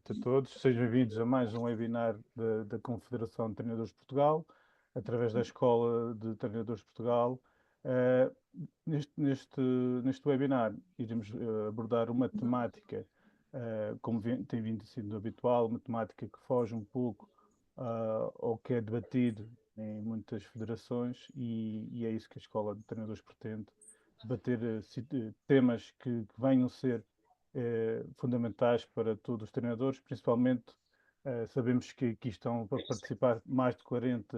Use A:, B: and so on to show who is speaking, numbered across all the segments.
A: noite a todos. Sejam bem-vindos a mais um webinar da Confederação de Treinadores de Portugal, através da Escola de Treinadores de Portugal. Eh, neste webinar, iremos abordar uma temática, como tem vindo sendo habitual, uma temática que foge um pouco ao que é debatido em muitas federações, e é isso que a Escola de Treinadores pretende, debater temas que venham ser fundamentais para todos os treinadores, principalmente sabemos que aqui estão a participar mais de 40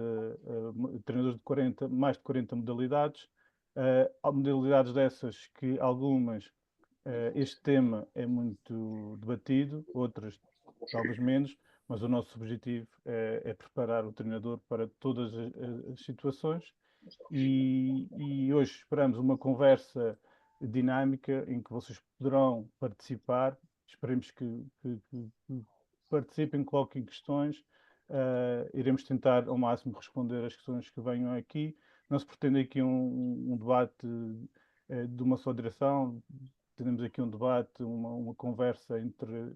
A: treinadores de 40, mais de 40 modalidades. Há modalidades dessas que algumas este tema é muito debatido, outras talvez menos, mas o nosso objetivo é preparar o treinador para todas as situações, e hoje esperamos uma conversa dinâmica em que vocês poderão participar. Esperemos que participem, coloquem questões. Iremos tentar ao máximo responder as questões que venham aqui. Não se pretende aqui um debate de uma só direção. Temos aqui um debate, uma conversa entre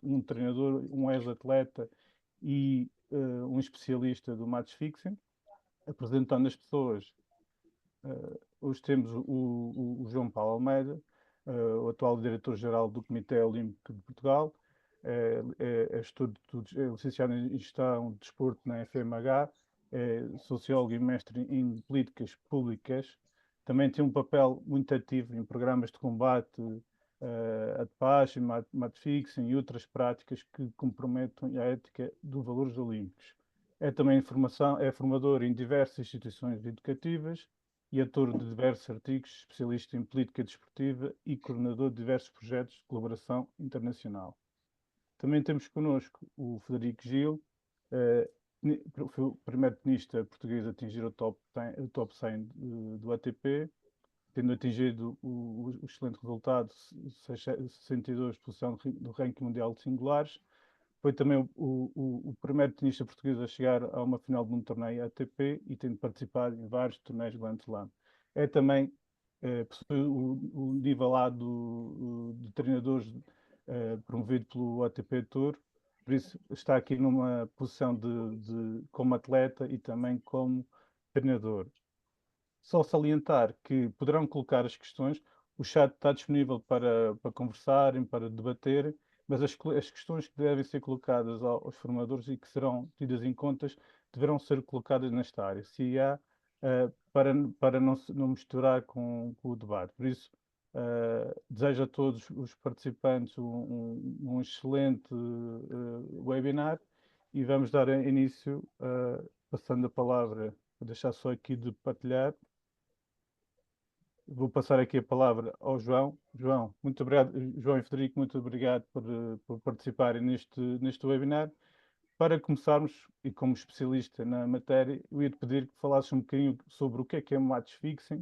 A: um treinador, um ex-atleta e um especialista do match fixing, apresentando as pessoas. Hoje temos o João Paulo Almeida, o atual diretor-geral do Comitê Olímpico de Portugal, é licenciado em Gestão de Desporto na FMH, é sociólogo e mestre em Políticas Públicas. Também tem um papel muito ativo em programas de combate a dopagem, match fixing e outras práticas que comprometem a ética dos valores olímpicos. É também é formador em diversas instituições educativas e autor de diversos artigos, especialista em política desportiva e coordenador de diversos projetos de colaboração internacional. Também temos connosco o Frederico Gil, foi o primeiro tenista português a atingir o top 100 do ATP, tendo atingido o excelente resultado, 62 posição do ranking mundial de singulares. Foi também o primeiro tenista português a chegar a uma final de um torneio ATP e tendo participado em vários torneios Grand Slam. É também possui o nível A de treinadores promovido pelo ATP Tour, por isso está aqui numa posição como atleta e também como treinador. Só salientar que poderão colocar as questões, o chat está disponível para conversarem, para debaterem, mas as questões que devem ser colocadas aos formadores e que serão tidas em contas deverão ser colocadas nesta área, se há, para não misturar com o debate. Por isso, desejo a todos os participantes um excelente webinar, e vamos dar início, passando a palavra, vou deixar só aqui de partilhar. Vou passar aqui a palavra ao João. João, muito obrigado. João e Frederico, muito obrigado por participarem neste webinar. Para começarmos, e como especialista na matéria, eu ia-te pedir que falasses um bocadinho sobre o que é match fixing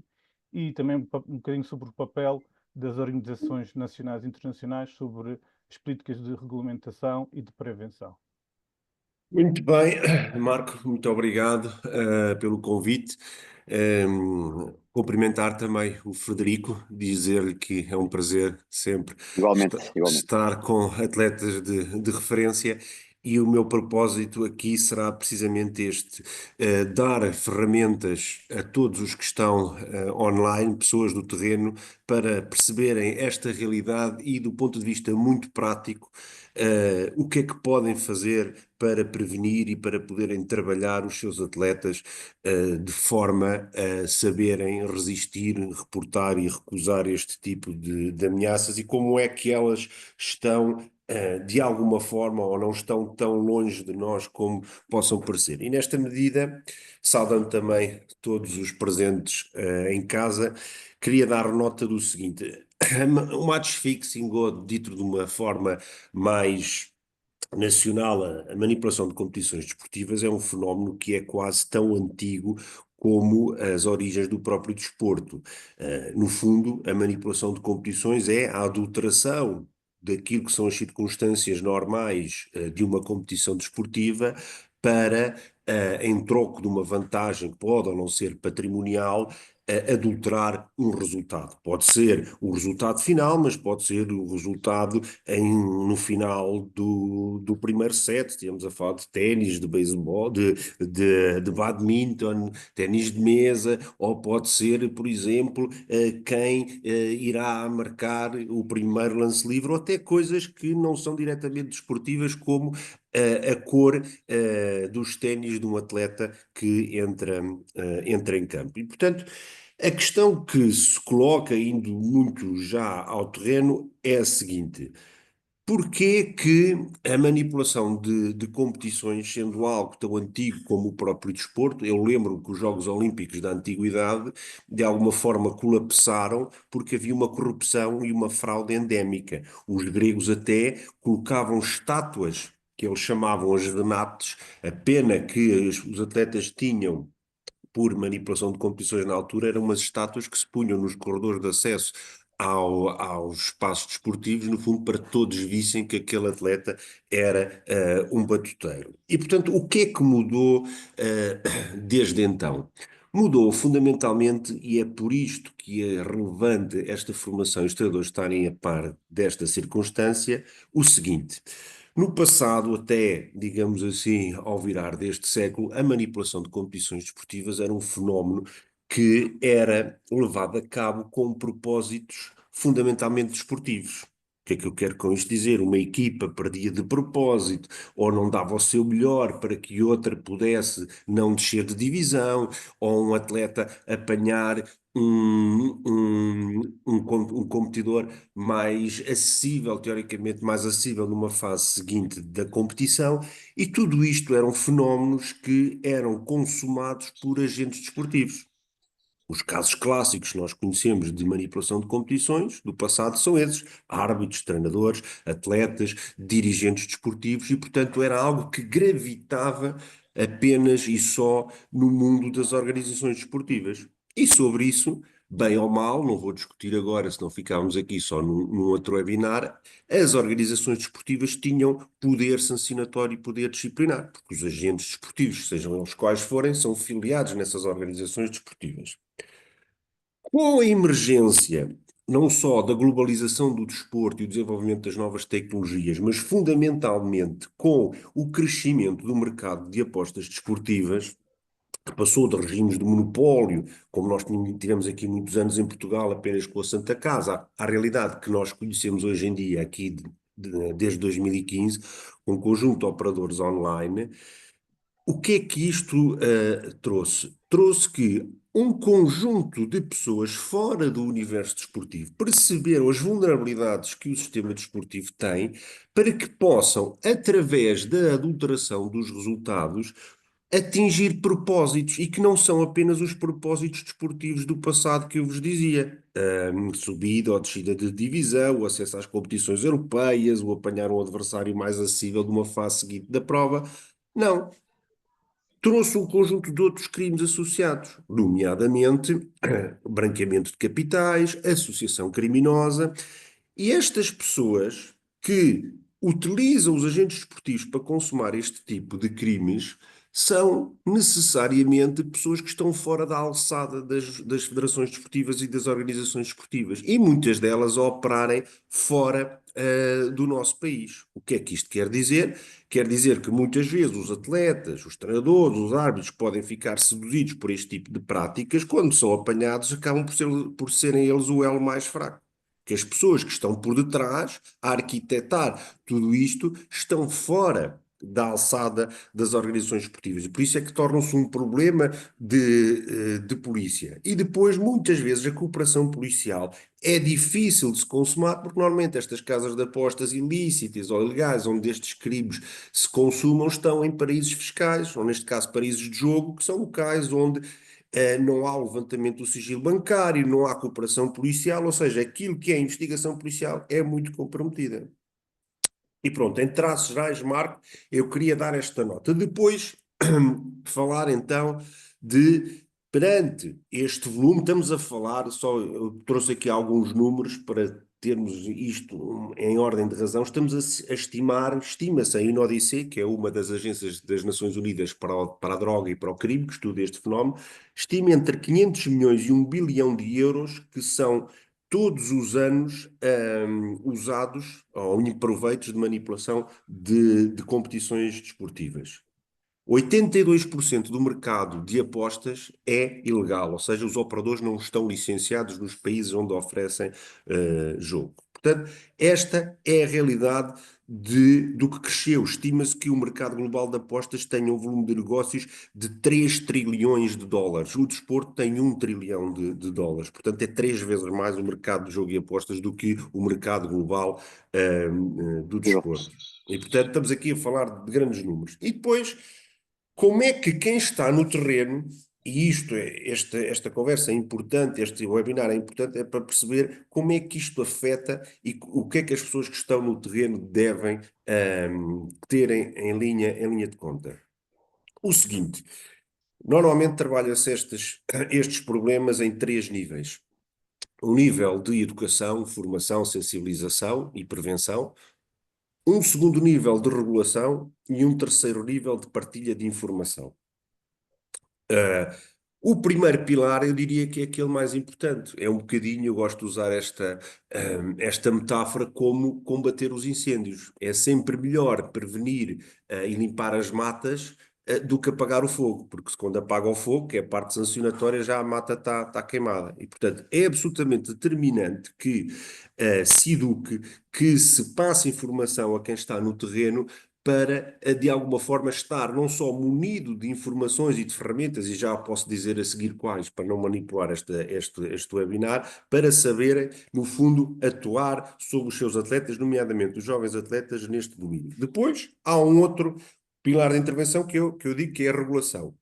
A: e também um bocadinho sobre o papel das organizações nacionais e internacionais sobre as políticas de regulamentação e de prevenção.
B: Muito bem, Marco, muito obrigado pelo convite. Cumprimentar também o Frederico, dizer-lhe que é um prazer sempre
C: Igualmente.
B: estar com atletas de referência, e o meu propósito aqui será precisamente este: dar ferramentas a todos os que estão online, pessoas do terreno, para perceberem esta realidade e, do ponto de vista muito prático, o que é que podem fazer para prevenir e para poderem trabalhar os seus atletas de forma a saberem resistir, reportar e recusar este tipo de ameaças, e como é que elas estão de alguma forma ou não estão tão longe de nós como possam parecer. E nesta medida, saudando também todos os presentes em casa, queria dar nota do seguinte: o match fixing, ou dito de uma forma mais nacional, a manipulação de competições desportivas, é um fenómeno que é quase tão antigo como as origens do próprio desporto. No fundo, a manipulação de competições é a adulteração daquilo que são as circunstâncias normais de uma competição desportiva para, em troco de uma vantagem que pode ou não ser patrimonial, adulterar um resultado. Pode ser o resultado final, mas pode ser o resultado no final do primeiro set. Estivemos a falar de ténis, de beisebol, de badminton, ténis de mesa, ou pode ser, por exemplo, quem irá marcar o primeiro lance livre, ou até coisas que não são diretamente desportivas, como a cor dos ténis de um atleta que entra em campo. E, portanto, a questão que se coloca, indo muito já ao terreno, é a seguinte: porquê que a manipulação de competições, sendo algo tão antigo como o próprio desporto, eu lembro que os Jogos Olímpicos da Antiguidade, de alguma forma colapsaram porque havia uma corrupção e uma fraude endémica. Os gregos até colocavam estátuas, que eles chamavam as denates, a pena que os atletas tinham por manipulação de competições na altura, eram umas estátuas que se punham nos corredores de acesso aos espaços desportivos, no fundo, para todos vissem que aquele atleta era um batuteiro. E, portanto, o que é que mudou desde então? Mudou fundamentalmente, e é por isto que é relevante esta formação e os treinadores estarem a par desta circunstância, o seguinte: no passado, até, digamos assim, ao virar deste século, a manipulação de competições desportivas era um fenómeno que era levado a cabo com propósitos fundamentalmente desportivos. O que é que eu quero com isto dizer? Uma equipa perdia de propósito ou não dava o seu melhor para que outra pudesse não descer de divisão, ou um atleta apanhar um competidor mais acessível, teoricamente mais acessível numa fase seguinte da competição, e tudo isto eram fenómenos que eram consumados por agentes desportivos. Os casos clássicos que nós conhecemos de manipulação de competições do passado são esses: árbitros, treinadores, atletas, dirigentes desportivos, e, portanto, era algo que gravitava apenas e só no mundo das organizações desportivas. E sobre isso, bem ou mal, não vou discutir agora, senão ficávamos aqui só num outro webinar, as organizações desportivas tinham poder sancionatório e poder disciplinar, porque os agentes desportivos, sejam eles quais forem, são filiados nessas organizações desportivas. Com a emergência não só da globalização do desporto e o desenvolvimento das novas tecnologias, mas fundamentalmente com o crescimento do mercado de apostas desportivas, que passou de regimes de monopólio, como nós tivemos aqui muitos anos em Portugal, apenas com a Santa Casa, à realidade que nós conhecemos hoje em dia, aqui desde 2015, um conjunto de operadores online. O que é que isto trouxe? Trouxe que um conjunto de pessoas fora do universo desportivo perceberam as vulnerabilidades que o sistema desportivo tem, para que possam, através da adulteração dos resultados, atingir propósitos, e que não são apenas os propósitos desportivos do passado que eu vos dizia. Subida ou descida de divisão, o acesso às competições europeias, o apanhar um adversário mais acessível de uma fase seguinte da prova. Não, trouxe um conjunto de outros crimes associados, nomeadamente branqueamento de capitais, associação criminosa, e estas pessoas que utilizam os agentes desportivos para consumar este tipo de crimes são necessariamente pessoas que estão fora da alçada das federações desportivas e das organizações desportivas, e muitas delas a operarem fora do nosso país. O que é que isto quer dizer? Quer dizer que muitas vezes os atletas, os treinadores, os árbitros podem ficar seduzidos por este tipo de práticas, quando são apanhados acabam por serem eles o elo mais fraco. Que as pessoas que estão por detrás a arquitetar tudo isto estão fora da alçada das organizações esportivas. E por isso é que tornam-se um problema de polícia. E depois, muitas vezes, a cooperação policial é difícil de se consumar, porque normalmente estas casas de apostas ilícitas ou ilegais, onde estes crimes se consumam, estão em paraísos fiscais, ou neste caso paraísos de jogo, que são locais onde não há o levantamento do sigilo bancário, não há cooperação policial, ou seja, aquilo que é investigação policial é muito comprometida. E pronto, em traços gerais, Marco, eu queria dar esta nota. Depois, falar então de, perante este volume, estamos a falar, só eu trouxe aqui alguns números para termos isto em ordem de razão, estamos a estimar, estima-se a INODC, que é uma das agências das Nações Unidas para a droga e para o crime, que estuda este fenómeno, estima entre 500 milhões e 1 bilhão de euros que são todos os anos usados ou em proveitos de manipulação de competições desportivas. 82% do mercado de apostas é ilegal, ou seja, os operadores não estão licenciados nos países onde oferecem jogo. Portanto, esta é a realidade do que cresceu. Estima-se que o mercado global de apostas tenha um volume de negócios de 3 trilhões de dólares. O desporto tem 1 trilhão de dólares. Portanto, é 3 vezes mais o mercado de jogo e apostas do que o mercado global do desporto. E, portanto, estamos aqui a falar de grandes números. E depois, como é que quem está no terreno, e esta conversa é importante, este webinar é importante, é para perceber como é que isto afeta e o que é que as pessoas que estão no terreno devem terem em linha de conta. O seguinte, normalmente trabalha-se estes problemas em 3 níveis. O nível de educação, formação, sensibilização e prevenção, um segundo nível de regulação e um terceiro nível de partilha de informação. O primeiro pilar, eu diria que é aquele mais importante. É um bocadinho, eu gosto de usar esta metáfora como combater os incêndios. É sempre melhor prevenir e limpar as matas do que apagar o fogo, porque quando apaga o fogo, que é a parte sancionatória, já a mata está queimada. E, portanto, é absolutamente determinante que se eduque, que se passe informação a quem está no terreno para, de alguma forma, estar não só munido de informações e de ferramentas, e já posso dizer a seguir quais, para não manipular este webinar, para saberem, no fundo, atuar sobre os seus atletas, nomeadamente os jovens atletas, neste domínio. Depois, há um outro pilar de intervenção que eu digo que é a regulação.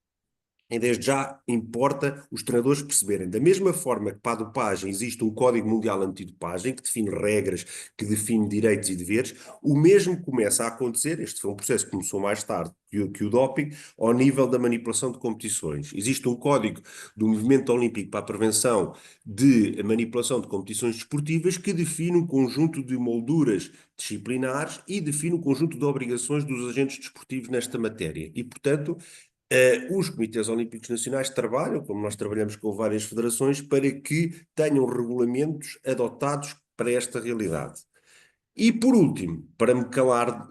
B: E desde já importa os treinadores perceberem, da mesma forma que para a dopagem existe um Código Mundial Antidopagem que define regras, que define direitos e deveres, o mesmo começa a acontecer, este foi um processo que começou mais tarde que o doping, ao nível da manipulação de competições. Existe um Código do Movimento Olímpico para a Prevenção de Manipulação de Competições Desportivas que define um conjunto de molduras disciplinares e define um conjunto de obrigações dos agentes desportivos nesta matéria. E, portanto, os comitês olímpicos nacionais trabalham, como nós trabalhamos com várias federações, para que tenham regulamentos adotados para esta realidade. E por último, para me calar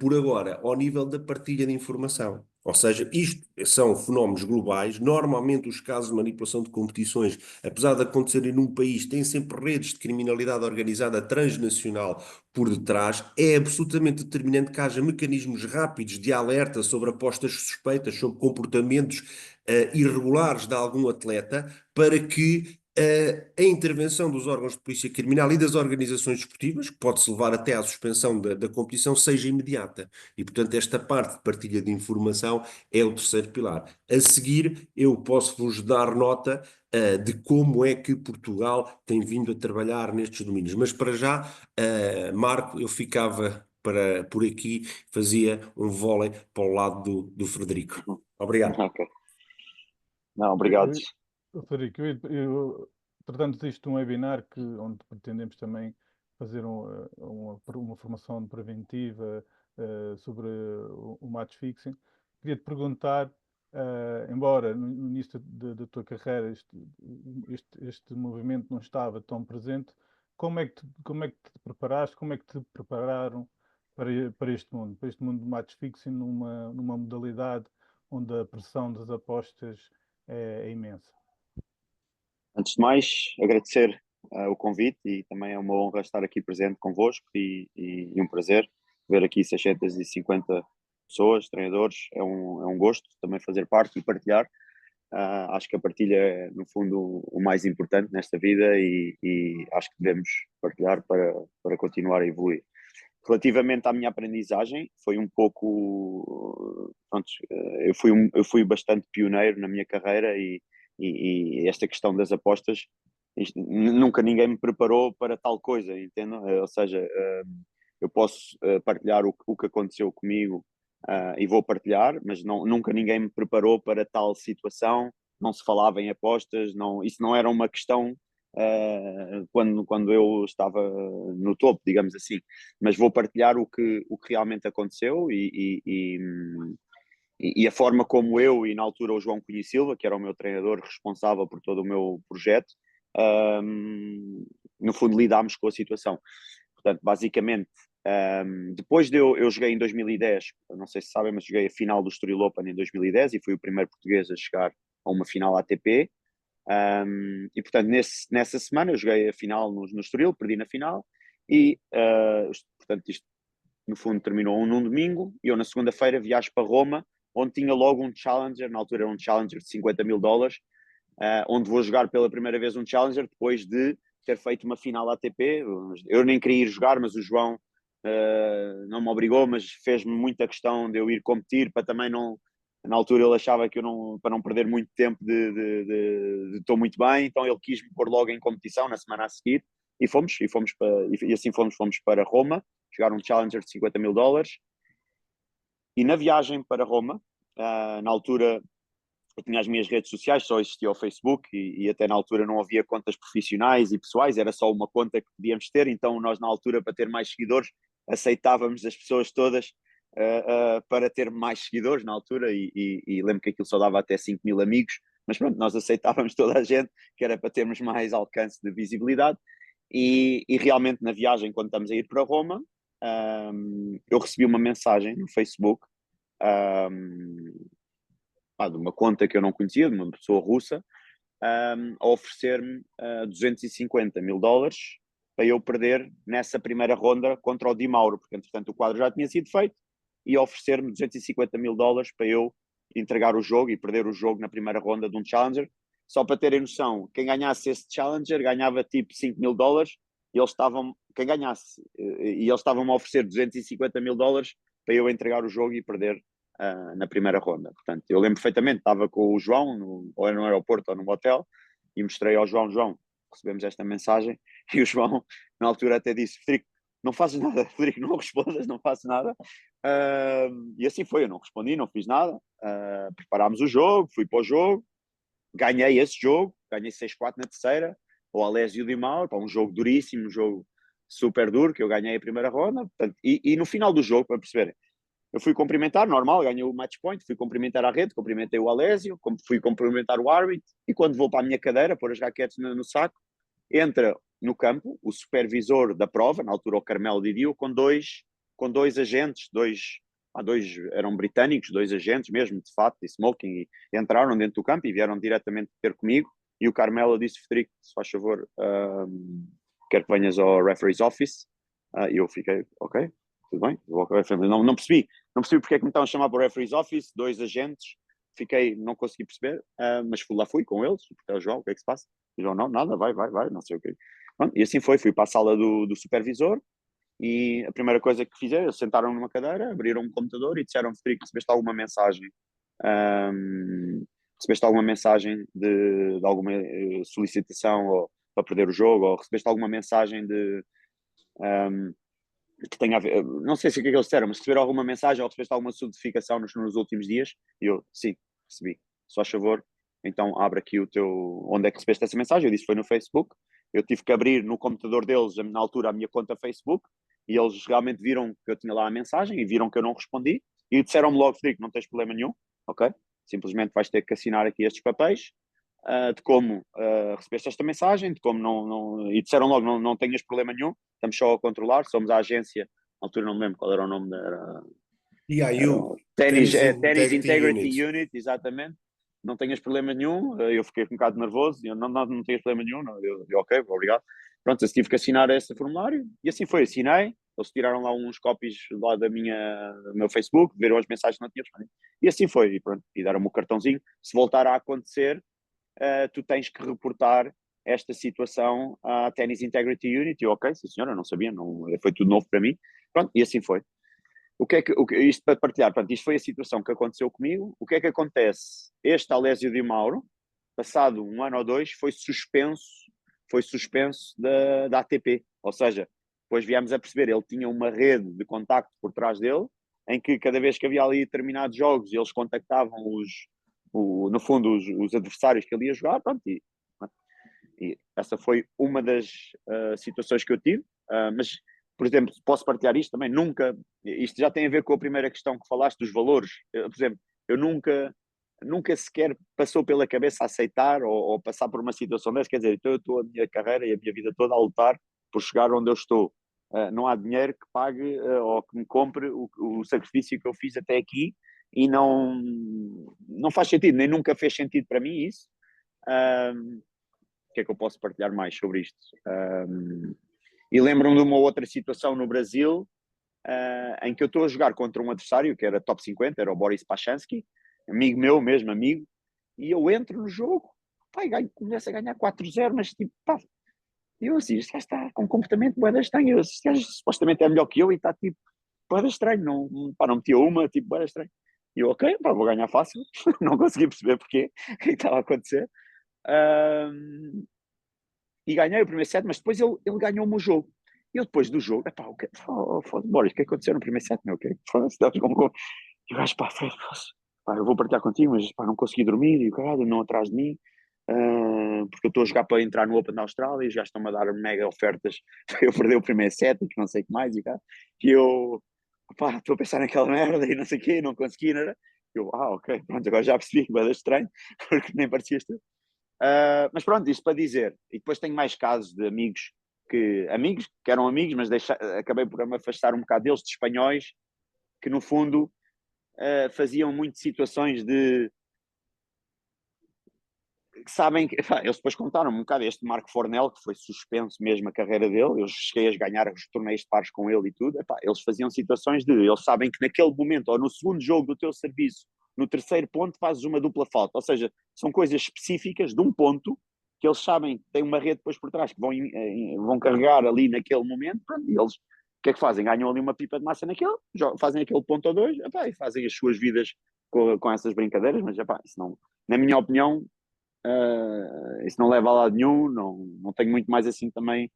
B: por agora, ao nível da partilha de informação. Ou seja, isto são fenómenos globais. Normalmente os casos de manipulação de competições, apesar de acontecerem num país, têm sempre redes de criminalidade organizada transnacional por detrás. É absolutamente determinante que haja mecanismos rápidos de alerta sobre apostas suspeitas, sobre comportamentos irregulares de algum atleta, para que a intervenção dos órgãos de polícia criminal e das organizações desportivas, que pode-se levar até à suspensão da competição, seja imediata. E, portanto, esta parte de partilha de informação é o terceiro pilar. A seguir, eu posso-vos dar nota de como é que Portugal tem vindo a trabalhar nestes domínios. Mas, para já, Marco, eu ficava por aqui, fazia um vôlei para o lado do Frederico. Obrigado.
C: Ok. Não, obrigado.
A: Frederico, tratando disto de um webinar onde pretendemos também fazer uma formação preventiva sobre o match fixing, queria te perguntar, embora no início da tua carreira este movimento não estava tão presente, como é que te preparaste, como é que te prepararam para este mundo do match fixing numa modalidade onde a pressão das apostas é imensa?
C: Antes de mais, agradecer o convite e também é uma honra estar aqui presente convosco e um prazer ver aqui 650 pessoas, treinadores. É um gosto também fazer parte e partilhar. Acho que a partilha é, no fundo, o mais importante nesta vida e acho que devemos partilhar para continuar a evoluir. Relativamente à minha aprendizagem, foi um pouco. Pronto, eu fui bastante pioneiro na minha carreira e esta questão das apostas, nunca ninguém me preparou para tal coisa, entendo? Ou seja, eu posso partilhar o que aconteceu comigo e vou partilhar, mas nunca ninguém me preparou para tal situação, não se falava em apostas, isso não era uma questão quando eu estava no topo, digamos assim, mas vou partilhar o que realmente aconteceu e a forma como eu e na altura o João Cunha e Silva, que era o meu treinador responsável por todo o meu projeto, no fundo lidámos com a situação. Portanto, basicamente, depois eu joguei em 2010, não sei se sabem, mas joguei a final do Estoril Open em 2010 e fui o primeiro português a chegar a uma final ATP. E portanto, nessa semana eu joguei a final no Estoril, perdi na final e, portanto, isto no fundo terminou num domingo e eu na segunda-feira viajo para Roma, onde tinha logo um Challenger, na altura era um Challenger de 50 mil dólares, onde vou jogar pela primeira vez um Challenger depois de ter feito uma final ATP. Eu nem queria ir jogar, mas o João não me obrigou, mas fez-me muita questão de eu ir competir para também não. Na altura ele achava que eu não, para não perder muito tempo de estou muito bem, então ele quis me pôr logo em competição na semana a seguir e assim fomos para Roma, jogar um Challenger de 50 mil dólares. E na viagem para Roma, na altura eu tinha as minhas redes sociais, só existia o Facebook e até na altura não havia contas profissionais e pessoais, era só uma conta que podíamos ter, então nós na altura para ter mais seguidores aceitávamos as pessoas todas para ter mais seguidores na altura e lembro que aquilo só dava até 5 mil amigos, mas pronto, nós aceitávamos toda a gente, que era para termos mais alcance de visibilidade e realmente na viagem, quando estamos a ir para Roma, eu recebi uma mensagem no Facebook de uma conta que eu não conhecia, de uma pessoa russa, a oferecer-me 250 mil dólares para eu perder nessa primeira ronda contra o Di Mauro, porque entretanto o quadro já tinha sido feito, e oferecer-me 250 mil dólares para eu entregar o jogo e perder o jogo na primeira ronda de um Challenger. Só para terem noção, quem ganhasse esse Challenger ganhava tipo 5 mil dólares, e eles estavam, quem ganhasse, e eles estavam a oferecer 250 mil dólares para eu entregar o jogo e perder na primeira ronda. Portanto, eu lembro perfeitamente, estava com o João, ou no aeroporto ou no hotel, e mostrei ao João, recebemos esta mensagem, e o João, na altura, até disse: Frederico, não fazes nada, Frederico, não respondas, não faço nada. E assim foi, eu não respondi, não fiz nada. Preparámos o jogo, fui para o jogo, ganhei esse jogo, ganhei 6-4 na terceira, o Alésio Di Mauro, um jogo duríssimo, um jogo super duro, que eu ganhei a primeira ronda. Portanto, e no final do jogo, para perceberem, eu fui cumprimentar, normal, ganhei o match point, fui cumprimentar a rede, cumprimentei o Alésio, fui cumprimentar o árbitro, e quando vou para a minha cadeira, pôr as raquetes no saco, entra no campo o supervisor da prova, na altura o Carmelo Didio, com dois agentes, dois eram britânicos, dois agentes mesmo, de fato, de smoking, e entraram dentro do campo e vieram diretamente ter comigo, e o Carmelo disse: Frederico, se faz favor, quero que venhas ao referee's office, e eu fiquei, ok, tudo bem, não percebi porque é que me estavam a chamar para o referee's office, dois agentes, não consegui perceber, mas fui com eles, porque é o João, o que é que se passa? E o João, não, nada, vai, não sei o quê. Pronto, e assim fui para a sala do supervisor, e a primeira coisa que fizeram, eles sentaram numa cadeira, abriram um computador e disseram: Frederico, recebeste alguma mensagem? Recebeste alguma mensagem de alguma solicitação para perder o jogo, ou recebeste alguma mensagem que tenha a ver, não sei se o que é que eles disseram, mas receberam alguma mensagem ou recebeste alguma notificação nos últimos dias? E eu, sim, recebi. Se faz favor, então abre aqui onde é que recebeste essa mensagem? Eu disse: foi no Facebook. Eu tive que abrir no computador deles, na altura, a minha conta Facebook, e eles realmente viram que eu tinha lá a mensagem e viram que eu não respondi, e disseram-me logo: Frederico, não tens problema nenhum, ok? Simplesmente vais ter que assinar aqui estes papéis, de como recebeste esta mensagem, de como não, e disseram logo: não tenhas problema nenhum, estamos só a controlar, somos a agência, na altura não me lembro qual era o nome,
B: TIU,
C: Tennis
B: Integrity
C: Integrity
B: Unit.
C: Unit, exatamente. Não tenhas problema nenhum. Eu fiquei um bocado nervoso. Eu, não tenhas problema nenhum. Eu, ok, obrigado. Pronto, eu tive que assinar esse formulário e assim foi. Assinei. Eles tiraram lá uns copies lá do meu Facebook, viram as mensagens que não tinha respondido. E assim foi. E pronto, e deram-me o cartãozinho. Se voltar a acontecer, tu tens que reportar esta situação à Tennis Integrity Unit. E ok, sim senhora, não sabia, foi tudo novo para mim. Pronto, e assim foi. Isto para partilhar, portanto, isto foi a situação que aconteceu comigo. O que é que acontece? Este Alésio Di Mauro, passado um ano ou dois, foi suspenso da ATP. Ou seja, depois viemos a perceber, ele tinha uma rede de contacto por trás dele, em que cada vez que havia ali determinados jogos, eles contactavam no fundo, os adversários que ele ia jogar, pronto, E essa foi uma das situações que eu tive, mas, por exemplo, posso partilhar isto também, nunca, isto já tem a ver com a primeira questão que falaste dos valores, por exemplo, eu nunca sequer passou pela cabeça aceitar ou passar por uma situação dessa, quer dizer, então eu estou a minha carreira e a minha vida toda a lutar por chegar onde eu estou. Não há dinheiro que pague ou que me compre o sacrifício que eu fiz até aqui e não faz sentido, nem nunca fez sentido para mim isso. O que é que eu posso partilhar mais sobre isto? E lembro-me de uma outra situação no Brasil em que eu estou a jogar contra um adversário que era top 50, era o Boris Pachansky, amigo meu mesmo, amigo, e eu entro no jogo, pá, e começo a ganhar 4-0, mas tipo, pá, eu assim, este gajo está com um comportamento bué estranho, este gajo supostamente é melhor que eu e está tipo, bué estranho, não metia uma, tipo, bué estranho. E eu, ok, pá, vou ganhar fácil, não consegui perceber porquê, o que estava a acontecer. E ganhei o primeiro set, mas depois ele ganhou-me o jogo. E eu depois do jogo, epá, Boris, o que aconteceu no primeiro set, meu? O que foda-se, e o gajo, pá, Fred, eu vou partilhar contigo, mas pá, não consegui dormir, e o caralho, não atrás de mim, porque eu estou a jogar para entrar no Open da Austrália e já estão-me a dar mega ofertas para eu perder o primeiro set e que não sei o que mais, e eu, pá, estou a pensar naquela merda e não sei o quê, não consegui, não era? Eu, ok, pronto, agora já percebi que vai dar estranho, porque nem parecia estar. Mas pronto, isto para dizer, e depois tenho mais casos de amigos que eram amigos, mas acabei por me afastar um bocado deles, de espanhóis, que no fundo faziam muito situações que sabem que, eles depois contaram um bocado este Marco Fornel, que foi suspenso mesmo a carreira dele, eu cheguei a ganhar os torneios de pares com ele e tudo, eles faziam situações eles sabem que naquele momento, ou no segundo jogo do teu serviço, no terceiro ponto fazes uma dupla falta, ou seja, são coisas específicas de um ponto, que eles sabem que tem uma rede depois por trás, que vão carregar ali naquele momento, pronto, e eles, o que é que fazem? Ganham ali uma pipa de massa naquele, fazem aquele ponto ou dois, e fazem as suas vidas com essas brincadeiras, mas isso não, na minha opinião, isso não leva a lado nenhum, não tenho muito mais assim também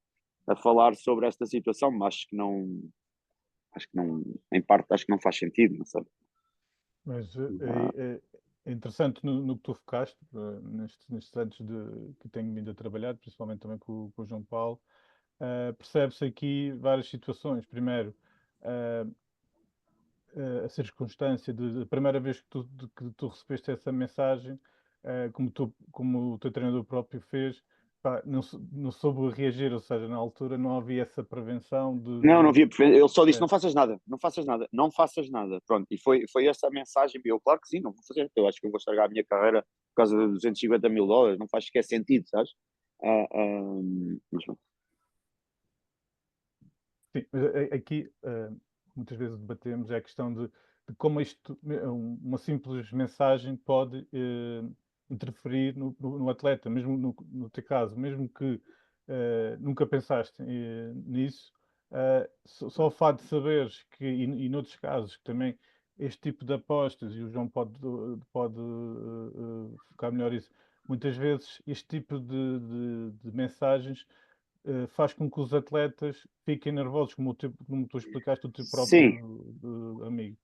C: a falar sobre esta situação, mas acho que não, em parte acho que não faz sentido, não sei.
A: Mas é interessante no que tu focaste, nestes anos que tenho vindo a trabalhar, principalmente também com o João Paulo, percebe-se aqui várias situações. Primeiro, a circunstância de a primeira vez que tu recebeste essa mensagem, como o teu treinador próprio fez, pá, não soube reagir, ou seja, na altura não havia essa prevenção
C: Não havia, ele só disse,
A: é,
C: não faças nada, não faças nada, não faças nada, pronto, e foi essa a mensagem, eu, claro que sim, não vou fazer, eu acho que eu vou estragar a minha carreira por causa de $250.000, não faz sequer sentido, sabes? Mas,
A: sim, mas aqui muitas vezes debatemos é a questão de como uma simples mensagem pode interferir no atleta, mesmo no teu caso, mesmo que nunca pensaste nisso, só o fato de saberes que, e noutros casos, que também este tipo de apostas, e o João pode focar melhor isso, muitas vezes este tipo de mensagens faz com que os atletas fiquem nervosos, como tu explicaste o teu
C: sim,
A: próprio amigo,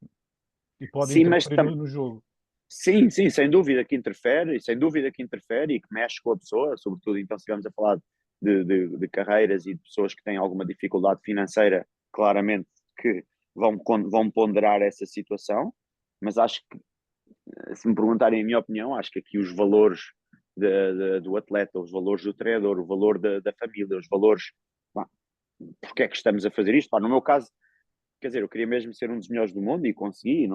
A: e pode
C: sim, mas
A: interferir no jogo.
C: sim, sim, sem dúvida que interfere e que mexe com a pessoa, sobretudo então se estivermos a falar de carreiras e de pessoas que têm alguma dificuldade financeira, claramente que vão ponderar essa situação, mas acho que, se me perguntarem a minha opinião, acho que aqui os valores do atleta, os valores do treinador, o valor da família, os valores, pá, porque é que estamos a fazer isto? Pá, no meu caso, quer dizer, eu queria mesmo ser um dos melhores do mundo e consegui,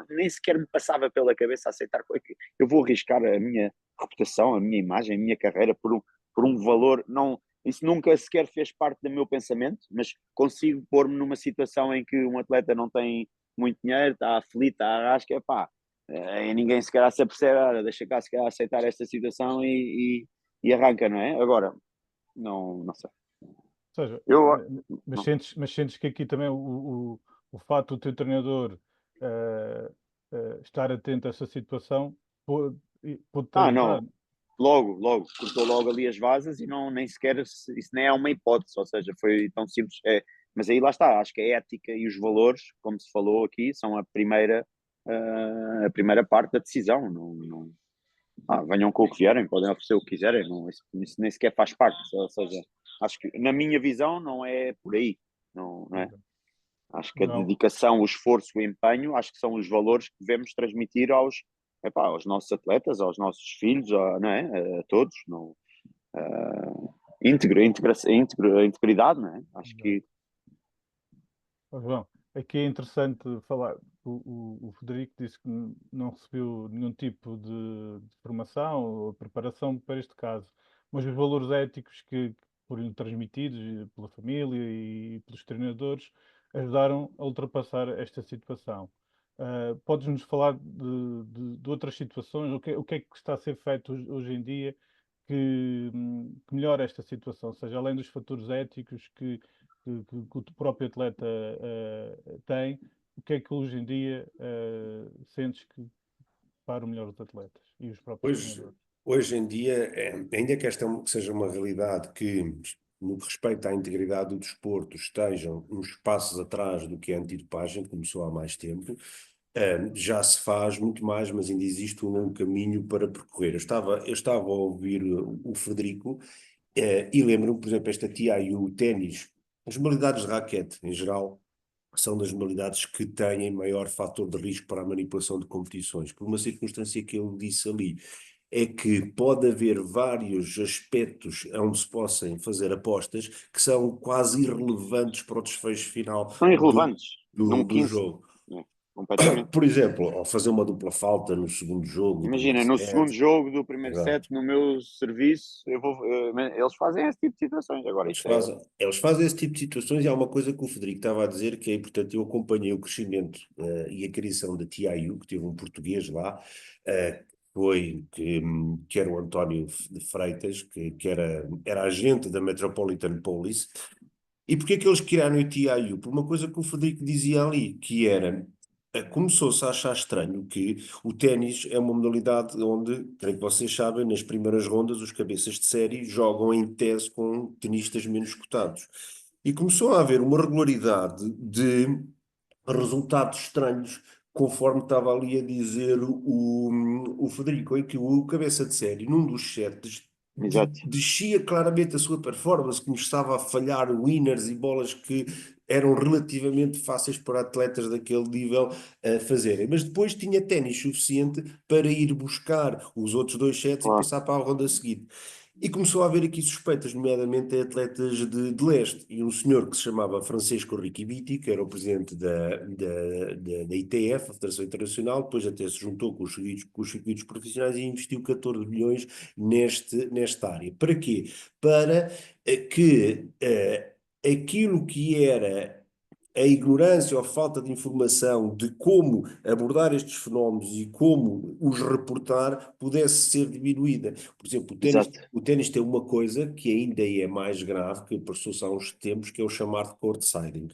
C: nem sequer me passava pela cabeça aceitar que eu vou arriscar a minha reputação, a minha imagem, a minha carreira por um valor, não, isso nunca sequer fez parte do meu pensamento, mas consigo pôr-me numa situação em que um atleta não tem muito dinheiro, está aflito, está à rasca, pá, e ninguém sequer se apercebe, olha, deixa cá se calhar aceitar esta situação e arranca, não é? Agora, não sei.
A: Ou seja,
C: Eu,
A: mas
C: não.
A: sentes que aqui também o fato do teu treinador estar atento a essa situação pode-te ajudar.
C: Não, logo, cortou logo ali as vasas e não, nem sequer, isso nem é uma hipótese, ou seja, foi tão simples. Mas aí lá está, acho que a ética e os valores, como se falou aqui, são a primeira parte da decisão. venham com o que vierem, podem oferecer o que quiserem, não, isso nem sequer faz parte. Ou seja, acho que na minha visão não é por aí, não é? Acho que a
A: Não,
C: dedicação, o esforço, o empenho, acho que são os valores que devemos transmitir aos nossos atletas, aos nossos filhos, não é? A todos. Não, a integridade, não é? Acho que
A: João, aqui é interessante falar. O Frederico disse que não recebeu nenhum tipo de formação ou preparação para este caso, mas os valores éticos que foram transmitidos pela família e pelos treinadores ajudaram a ultrapassar esta situação. Podes-nos falar de outras situações? O que é que está a ser feito hoje em dia que melhora esta situação? Ou seja, além dos fatores éticos que o próprio atleta tem, o que é que hoje em dia sentes que para o melhor dos atletas e os próprios
B: Hoje,
A: treinadores?
B: hoje em dia, ainda que esta seja uma realidade que, no que respeita à integridade do desporto, estejam uns passos atrás do que a antidopagem, que começou há mais tempo, já se faz muito mais, mas ainda existe um longo caminho para percorrer. Eu estava a ouvir o Frederico, e lembro-me, por exemplo, esta TIU, o ténis, as modalidades de raquete, em geral, são das modalidades que têm maior fator de risco para a manipulação de competições, por uma circunstância que ele disse ali, é que pode haver vários aspectos onde se possam fazer apostas que são quase irrelevantes para o desfecho final
C: são
B: do,
C: irrelevantes
B: do,
C: num
B: do
C: 15,
B: jogo.
C: né? Completamente.
B: Por exemplo, ao fazer uma dupla falta no segundo jogo, no primeiro
C: Imagina, no segundo
B: set,
C: jogo do primeiro set,
B: exato.
C: no meu serviço, eles fazem esse tipo de situações. Agora,
B: Eles
C: isso é.
B: fazem, eles fazem esse tipo de situações e há uma coisa que o Frederico estava a dizer que é importante. Eu acompanhei o crescimento e a criação da TIU, que teve um português lá, que era o António de Freitas, que era agente da Metropolitan Police. E porquê que eles criaram o TIU? Por uma coisa que o Frederico dizia ali, que era, começou-se a achar estranho que o ténis é uma modalidade onde, creio que vocês sabem, nas primeiras rondas os cabeças de série jogam em tese com tenistas menos cotados. E começou a haver uma regularidade de resultados estranhos, conforme estava ali a dizer o Federico, em que o cabeça de série, num dos sets,
C: Exato.
B: descia claramente a sua performance, começava a falhar winners e bolas que eram relativamente fáceis para atletas daquele nível a fazerem. Mas depois tinha ténis suficiente para ir buscar os outros dois sets e
C: Claro.
B: passar para a ronda seguinte. E começou a haver aqui suspeitas, nomeadamente a atletas de leste. E um senhor que se chamava Francisco Riquibiti, que era o presidente da ITF, a Federação Internacional, depois até se juntou com os circuitos profissionais e investiu 14 milhões nesta área. Para quê? Para que aquilo que era a ignorância ou a falta de informação de como abordar estes fenómenos e como os reportar pudesse ser diminuída. Por exemplo,
C: Exato.
B: o ténis tem uma coisa que ainda é mais grave, que passou-se há uns tempos, que é o chamado court-siding,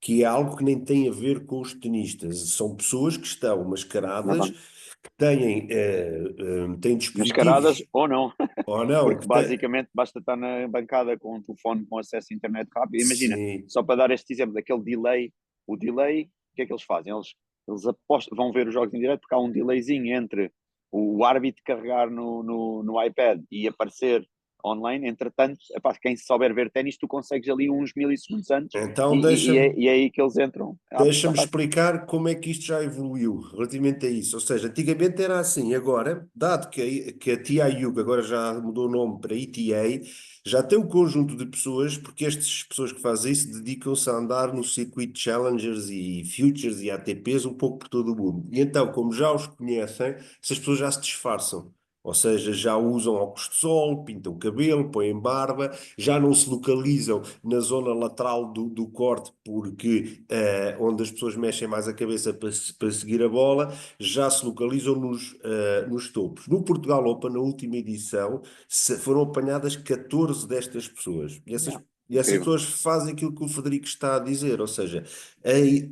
B: que é algo que nem tem a ver com os tenistas. São pessoas que estão mascaradas,
C: Não.
B: que têm
C: Mascaradas
B: dispositivos
C: ou não.
B: ou não,
C: Porque basicamente basta estar na bancada com um telefone com acesso à internet rápido. Imagina,
B: sim.
C: só para dar este exemplo daquele delay, o delay, o que é que eles fazem? Eles apostam, vão ver os jogos em direto porque há um delayzinho entre o árbitro carregar no iPad e aparecer online. Entretanto, epá, quem souber ver ténis, tu consegues ali uns milissegundos antes
B: Então
C: e é aí que eles entram a
B: deixa-me
C: apostar.
B: explicar como é que isto já evoluiu relativamente a isso. Ou seja, antigamente era assim, agora, dado que a TIU, que agora já mudou o nome para ETA, já tem um conjunto de pessoas, porque estas pessoas que fazem isso dedicam-se a andar no circuito Challengers e Futures e ATPs um pouco por todo o mundo. E então, como já os conhecem, essas pessoas já se disfarçam. Ou seja, já usam óculos de sol, pintam o cabelo, põem barba, já não se localizam na zona lateral do corte, porque onde as pessoas mexem mais a cabeça para seguir a bola, já se localizam nos topos. No Portugal Open, na última edição, foram apanhadas 14 destas pessoas. E essas,
C: Yeah.
B: e essas
C: Incrível.
B: pessoas fazem aquilo que o Frederico está a dizer, ou seja,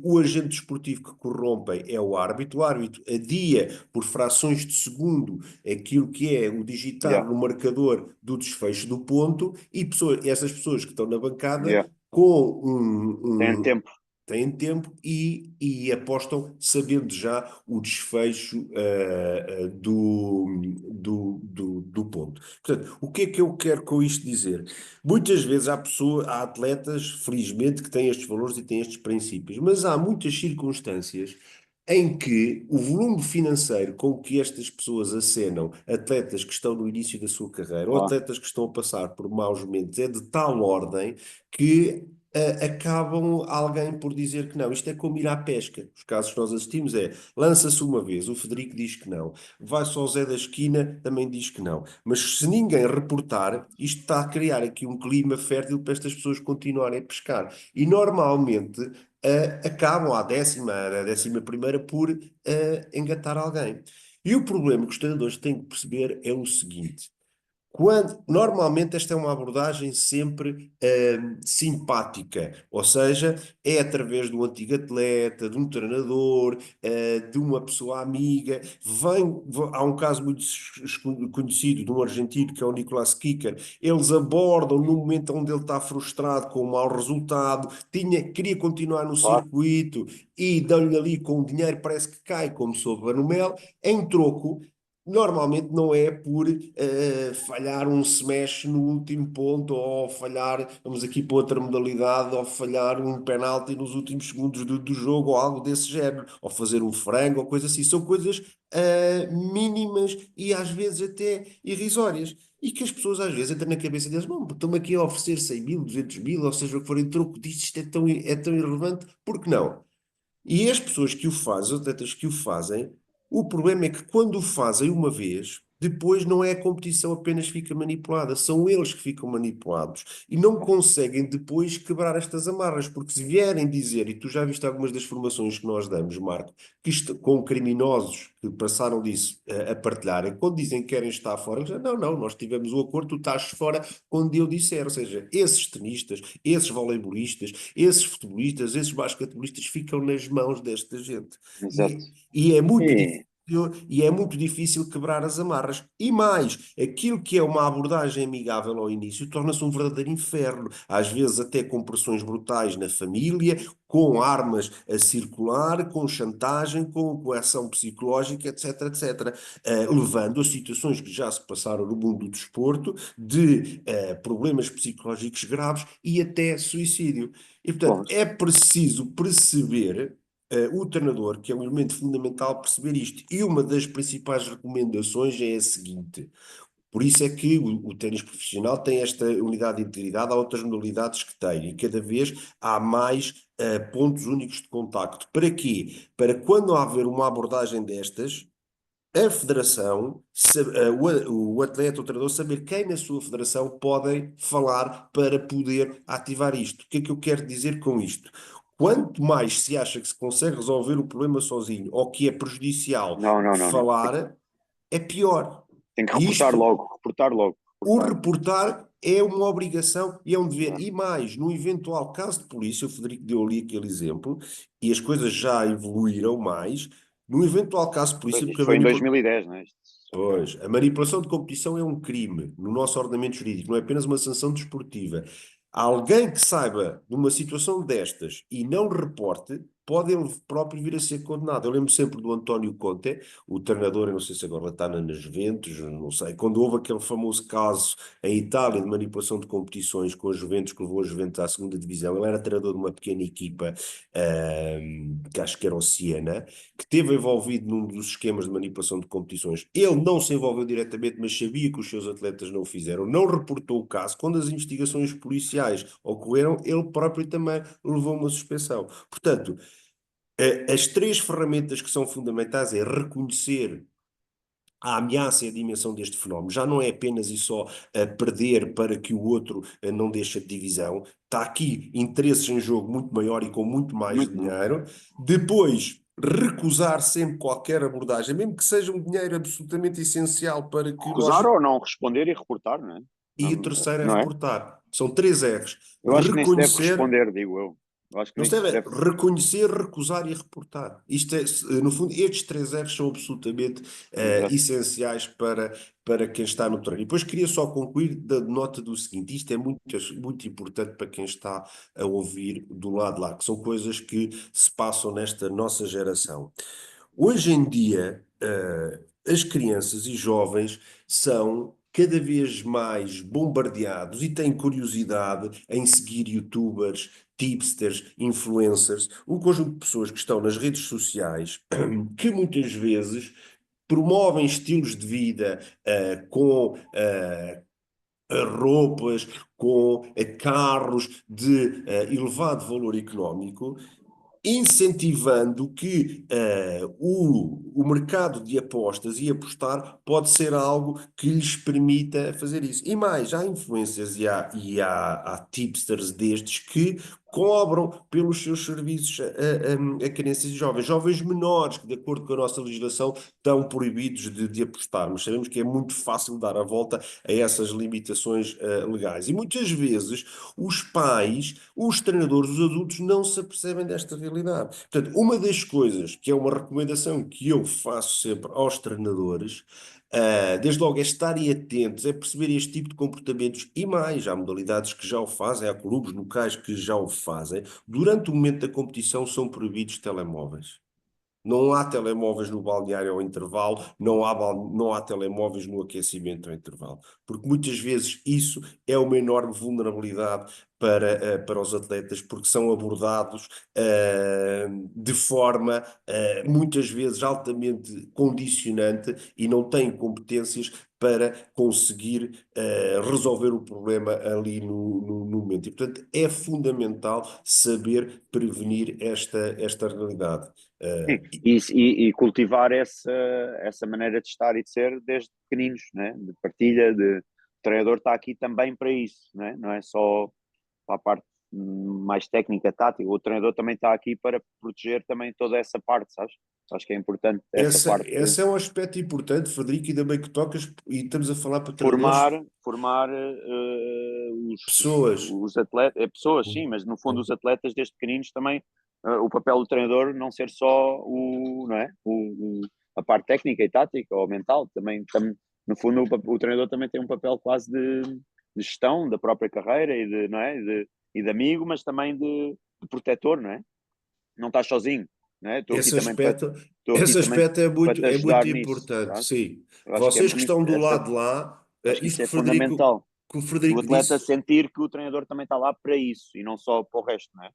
B: o agente desportivo que corrompem é o árbitro adia por frações de segundo aquilo que é o digitar
C: Yeah.
B: no marcador do desfecho do ponto e essas pessoas que estão na
C: Yeah.
B: bancada com
C: Tem tempo.
B: têm tempo e apostam sabendo já o desfecho do ponto. Portanto, o que é que eu quero com isto dizer? Muitas vezes há atletas, felizmente, que têm estes valores e têm estes princípios, mas há muitas circunstâncias em que o volume financeiro com que estas pessoas acenam, atletas que estão no início da sua carreira ou
C: Claro,
B: atletas que estão a passar por maus momentos, é de tal ordem que acabam alguém por dizer que não. Isto é como ir à pesca. Os casos que nós assistimos lança-se uma vez, o Federico diz que não. Vai só o Zé da esquina, também diz que não. Mas se ninguém reportar, isto está a criar aqui um clima fértil para estas pessoas continuarem a pescar. E normalmente acabam à 11ª por engatar alguém. E o problema que os treinadores têm que perceber é o seguinte: normalmente esta é uma abordagem sempre simpática, ou seja, é através de um antigo atleta, de um treinador, de uma pessoa amiga. Há um caso muito conhecido de um argentino que é o Nicolas Kicker. Eles abordam no momento onde ele está frustrado com um mau resultado, queria continuar no
C: claro,
B: circuito e dão-lhe ali com o dinheiro, parece que cai como sopa no mel, em troco. Normalmente não é por falhar um smash no último ponto, ou falhar, vamos aqui para outra modalidade, ou falhar um penalti nos últimos segundos do jogo, ou algo desse género, ou fazer um frango, ou coisa assim. São coisas mínimas e às vezes até irrisórias. E que as pessoas às vezes entram na cabeça deles: bom, estão-me aqui a oferecer 100 mil, 200 mil, ou seja, o que for em troco disto, isto é tão irrelevante, por que não? E as pessoas que o fazem, os atletas que o fazem, o problema é que quando o fazem uma vez, depois não é a competição apenas fica manipulada, são eles que ficam manipulados e não conseguem depois quebrar estas amarras, porque se vierem dizer, e tu já viste algumas das formações que nós damos, Marco, que com criminosos que passaram disso a partilharem, quando dizem que querem estar fora, eles dizem: não, não, nós tivemos o acordo, tu estás fora quando eu disser. Ou seja, esses tenistas, esses voleibolistas, esses futebolistas, esses basquetebolistas ficam nas mãos desta gente.
C: exato.
B: E é muito difícil.
C: E,
B: E é muito difícil quebrar as amarras. E mais, aquilo que é uma abordagem amigável ao início torna-se um verdadeiro inferno. Às vezes até com pressões brutais na família, com armas a circular, com chantagem, com coação psicológica, etc, etc. Levando a situações que já se passaram no mundo do desporto, de problemas psicológicos graves e até suicídio. E, portanto,
C: bom,
B: é preciso perceber, o treinador, que é um elemento fundamental, perceber isto. E uma das principais recomendações é a seguinte: por isso é que o ténis profissional tem esta unidade de integridade, há outras modalidades que têm, e cada vez há mais pontos únicos de contacto. Para quê? Para quando haver uma abordagem destas, a federação, o atleta, o treinador, saber quem na sua federação podem falar para poder ativar isto. O que é que eu quero dizer com isto? Quanto mais se acha que se consegue resolver o problema sozinho ou que é prejudicial
C: não, não, não, não.
B: falar, é pior.
C: Tem que
B: E
C: reportar
B: isto,
C: logo, reportar logo,
B: o
C: reportar.
B: reportar é uma obrigação e é um dever.
C: Ah,
B: E mais, no eventual caso de polícia, o Federico deu ali aquele exemplo, e as coisas já evoluíram mais. No eventual caso de polícia,
C: pois,
B: porque
C: isto
B: a
C: foi em 2010, não é? Isto só foi...
B: Pois, a manipulação de competição é um crime no nosso ordenamento jurídico, não é apenas uma sanção desportiva. Alguém que saiba de uma situação destas e não reporte, pode ele próprio vir a ser condenado. Eu lembro sempre do António Conte, o treinador, eu não sei se agora está na Juventus, não sei, quando houve aquele famoso caso em Itália de manipulação de competições com a Juventus, que levou a Juventus à segunda divisão. Ele era treinador de uma pequena equipa, que acho que era o Siena, que esteve envolvido num dos esquemas de manipulação de competições. Ele não se envolveu diretamente, mas sabia que os seus atletas não o fizeram, não reportou o caso. Quando as investigações policiais ocorreram, ele próprio também levou uma suspensão. Portanto, as três ferramentas que são fundamentais é reconhecer a ameaça e a dimensão deste fenómeno. Já não é apenas e só perder para que o outro não deixe de divisão. Está aqui interesses em jogo muito maior e com muito mais
C: Muito, não.
B: dinheiro. Depois, recusar sempre qualquer abordagem, mesmo que seja um dinheiro absolutamente essencial para que
C: Recusar
B: nós...
C: ou não responder e reportar, não é?
B: E o terceiro é
C: Não é?
B: reportar. São três R's.
C: Eu acho que nem se deve
B: Reconhecer...
C: responder, digo eu. Eu acho que
B: Não se deve
C: deve...
B: reconhecer, recusar e reportar. Isto é, no fundo, estes 3 R's são absolutamente
C: Exato.
B: essenciais para quem está no terreno. E depois queria só concluir da nota do seguinte: isto é muito, muito importante para quem está a ouvir do lado de lá, que são coisas que se passam nesta nossa geração. Hoje em dia, as crianças e jovens são cada vez mais bombardeados e têm curiosidade em seguir youtubers, tipsters, influencers, um conjunto de pessoas que estão nas redes sociais que muitas vezes promovem estilos de vida com roupas, com carros de elevado valor económico, incentivando que o mercado de apostas e apostar pode ser algo que lhes permita fazer isso. E mais, há influencers há tipsters destes que cobram pelos seus serviços a crianças e jovens. Jovens menores, que de acordo com a nossa legislação estão proibidos de apostar, mas sabemos que é muito fácil dar a volta a essas limitações legais. E muitas vezes os pais, os treinadores, os adultos não se apercebem desta realidade. Portanto, uma das coisas que é uma recomendação que eu faço sempre aos treinadores, desde logo é estarem atentos, é perceber este tipo de comportamentos e mais, há modalidades que já o fazem, há clubes locais que já o fazem. Durante o momento da competição são proibidos telemóveis. Não há telemóveis no balneário ao intervalo, não há telemóveis no aquecimento ao intervalo, porque muitas vezes isso é uma enorme vulnerabilidade para os atletas, porque são abordados de forma muitas vezes altamente condicionante e não têm competências para conseguir resolver o problema ali no momento. E, portanto, é fundamental saber prevenir esta realidade.
C: Sim, e cultivar essa maneira de estar e de ser desde pequeninos, né? De partilha, o treinador está aqui também para isso, né? Não é só para a parte mais técnica, tática, o treinador também está aqui para proteger também toda essa parte, sabes? Acho que é importante essa parte
B: Esse é um aspecto importante, Frederico, ainda bem que tocas, e estamos a falar para treinadores,
C: formar
B: pessoas.
C: os atletas, pessoas sim, mas no fundo os atletas desde pequeninos também, o papel do treinador não ser só não é? A parte técnica e tática ou mental, também no fundo o treinador também tem um papel quase de gestão da própria carreira e de, não é? De amigo, mas também de protetor, não é? Não estás sozinho, não é?
B: Esse aspecto,
C: Estou aqui
B: esse
C: também
B: aspecto
C: para te
B: é muito
C: ajudar nisso,
B: importante,
C: sabes?
B: sim.
C: Eu acho que é
B: Vocês que
C: muito
B: estão do lado de lá,
C: acho que isso
B: isto
C: é fundamental.
B: Que o
C: Do
B: Frederico
C: atleta
B: disse,
C: sentir que o treinador também está lá para isso e não só para o resto, não é?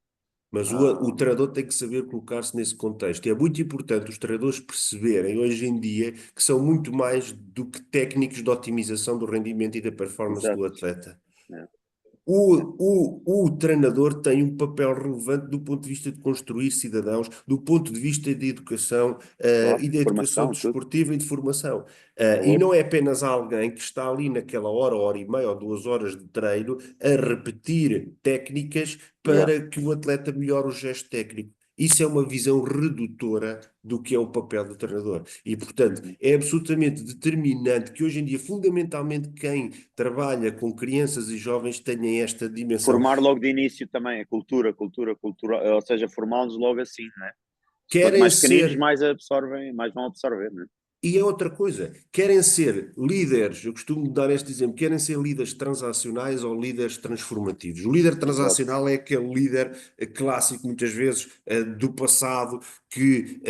B: mas o treinador tem que saber colocar-se nesse contexto. E é muito importante os treinadores perceberem hoje em dia que são muito mais do que técnicos de otimização do rendimento e da performance
C: Exato.
B: do atleta.
C: É.
B: O treinador tem um papel relevante do ponto de vista de construir cidadãos, do ponto de vista de educação
C: Claro,
B: e da educação
C: formação, tudo.
B: desportiva e de formação. E
C: Valores.
B: não é apenas alguém que está ali naquela hora e meia ou 2 horas de treino a repetir técnicas
C: Yeah.
B: para que o atleta melhore o gesto técnico. Isso é uma visão redutora do que é o papel do treinador. E, portanto, é absolutamente determinante que hoje em dia, fundamentalmente, quem trabalha com crianças e jovens tenha esta dimensão.
C: Formar logo de início também a cultura, ou seja, formá-los logo assim, não é? Quanto
B: Querem
C: mais pequeninos,
B: ser,
C: mais absorvem, mais vão absorver, não é?
B: e é outra coisa, querem ser líderes, eu costumo dar este exemplo, querem ser líderes transacionais ou líderes transformativos. O líder
C: Exato.
B: transacional é aquele líder clássico, muitas vezes, do passado, que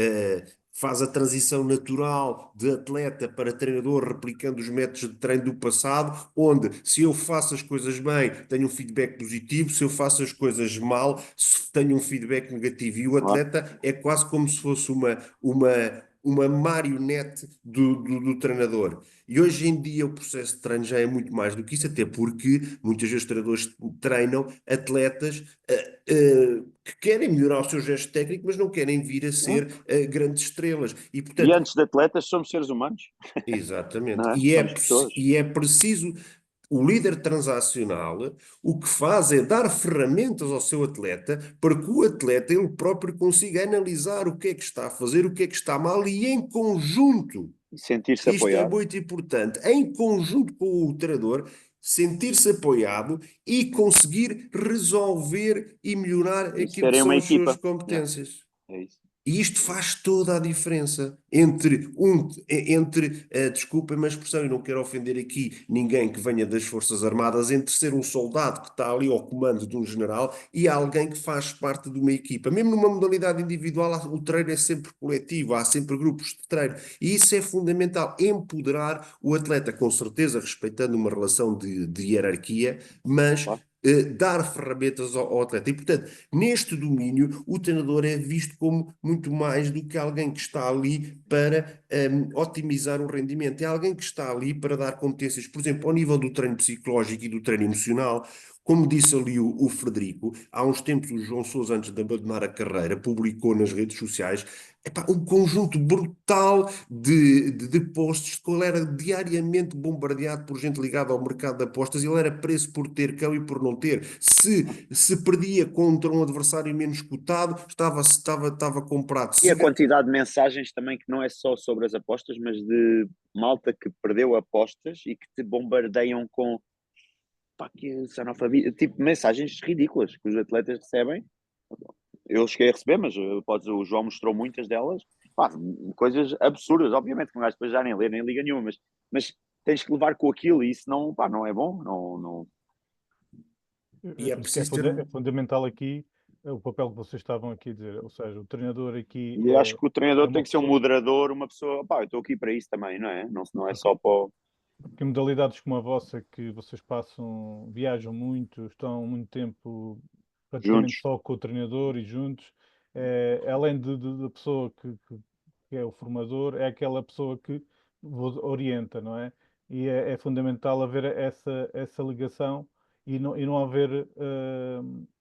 B: faz a transição natural de atleta para treinador, replicando os métodos de treino do passado, onde se eu faço as coisas bem, tenho um feedback positivo, se eu faço as coisas mal, tenho um feedback negativo. E o
C: Claro.
B: atleta é quase como se fosse uma marionete do treinador. E hoje em dia o processo de treino já é muito mais do que isso, até porque muitas vezes os treinadores treinam atletas que querem melhorar o seu gesto técnico, mas não querem vir a ser grandes estrelas. E,
C: E
B: portanto,
C: antes de atletas, somos seres humanos,
B: exatamente.
C: não é? Somos pessoas.
B: E é preciso. O líder transacional, o que faz é dar ferramentas ao seu atleta para que o atleta ele próprio consiga analisar o que é que está a fazer, o que é que está mal e em conjunto.
C: E sentir-se
B: Isto é
C: apoiado.
B: muito importante. Em conjunto com o treinador, sentir-se apoiado e conseguir resolver e melhorar
C: Isso
B: aquilo que
C: terem
B: são
C: uma
B: as suas
C: equipa. Yeah,
B: competências.
C: é isso.
B: E isto
C: É isso.
B: faz toda a diferença entre, desculpem uma expressão, e não quero ofender aqui ninguém que venha das Forças Armadas, entre ser um soldado que está ali ao comando de um general e alguém que faz parte de uma equipa. Mesmo numa modalidade individual, o treino é sempre coletivo, há sempre grupos de treino. E isso é fundamental, empoderar o atleta, com certeza respeitando uma relação de hierarquia, mas
C: Claro.
B: dar ferramentas ao atleta. E, portanto, neste domínio, o treinador é visto como muito mais do que alguém que está ali para otimizar o rendimento. É alguém que está ali para dar competências, por exemplo, ao nível do treino psicológico e do treino emocional. Como disse ali o Frederico, há uns tempos o João Sousa, antes de abandonar a carreira, publicou nas redes sociais um conjunto brutal de posts, que ele era diariamente bombardeado por gente ligada ao mercado de apostas, ele era preso por ter cão e por não ter. Se perdia contra um adversário menos cotado, estava comprado.
C: E a quantidade de mensagens também, que não é só sobre as apostas, mas de malta que perdeu apostas e que te bombardeiam com, pá, que xenofobia, tipo mensagens ridículas que os atletas recebem. Eu cheguei a receber, mas o João mostrou muitas delas. Pá, coisas absurdas, obviamente, que um gajo depois já nem lê, nem liga nenhuma, mas tens que levar com aquilo e isso não, pá, não é bom. Não, não...
B: E é
A: Acho que é,
B: preciso ter
A: é fundamental aqui o papel que vocês estavam aqui a dizer. Ou seja, o treinador aqui
C: E eu acho que o
A: é
C: treinador tem
A: uma
C: que ser um
A: pessoa.
C: moderador, uma pessoa, pá, eu estou aqui para isso também, não é? Não, não é
A: Porque,
C: só para
A: porque modalidades como a vossa, que vocês passam, viajam muito, estão muito tempo praticamente
C: juntos.
A: só com o treinador e juntos, além da pessoa que é o formador, é aquela pessoa que vos orienta, não é? E é fundamental haver essa ligação e não haver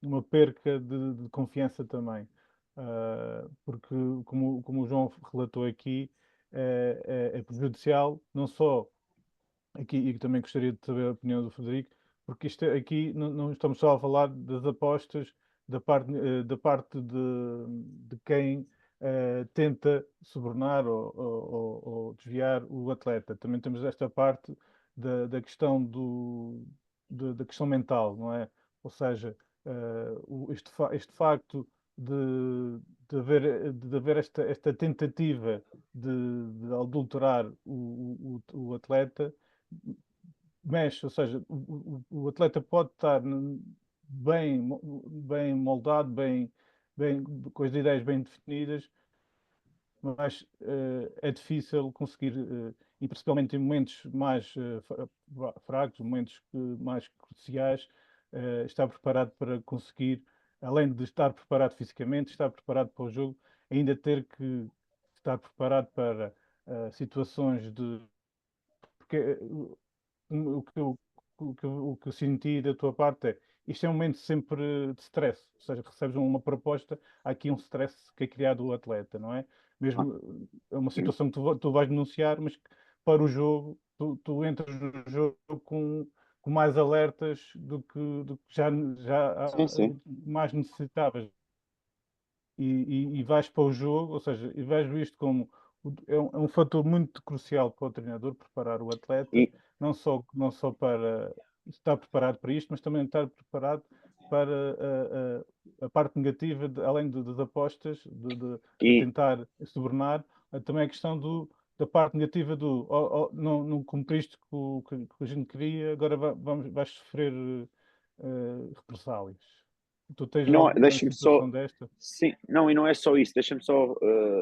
A: uma perca de confiança também. Porque, como o João relatou aqui, é prejudicial não só aqui, e também gostaria de saber a opinião do Frederico, porque isto aqui não estamos só a falar das apostas da parte de quem tenta subornar ou desviar o atleta. Também temos esta parte da questão da questão mental, não é? Ou seja, este facto de haver esta tentativa de adulterar o atleta mexe, ou seja, o atleta pode estar bem moldado, com as ideias bem definidas, mas é difícil conseguir, e principalmente em momentos mais fracos, momentos mais cruciais, estar preparado para conseguir, além de estar preparado fisicamente, estar preparado para o jogo, ainda ter que estar preparado para situações de. Porque o que eu senti da tua parte é isto é um momento sempre de stress, ou seja, recebes uma proposta, há aqui um stress que é criado o atleta, não é?
C: Ah,
A: Mesmo é uma situação que tu vais denunciar, mas que para o jogo, tu entras no jogo com mais alertas do que já
C: sim, sim.
A: mais necessitavas e vais para o jogo, ou seja, e vejo isto como é um fator muito crucial para o treinador preparar o atleta,
C: E,
A: não só para estar preparado para isto, mas também estar preparado para a parte negativa, além das apostas, de
C: e
A: tentar subornar, também a questão da parte negativa do não cumpriste com o que a gente queria, agora vais sofrer represálias. Tu tens
C: não,
A: alguma
C: deixa-me só.
A: situação desta?
C: Sim, não, e não é só isso, deixa-me só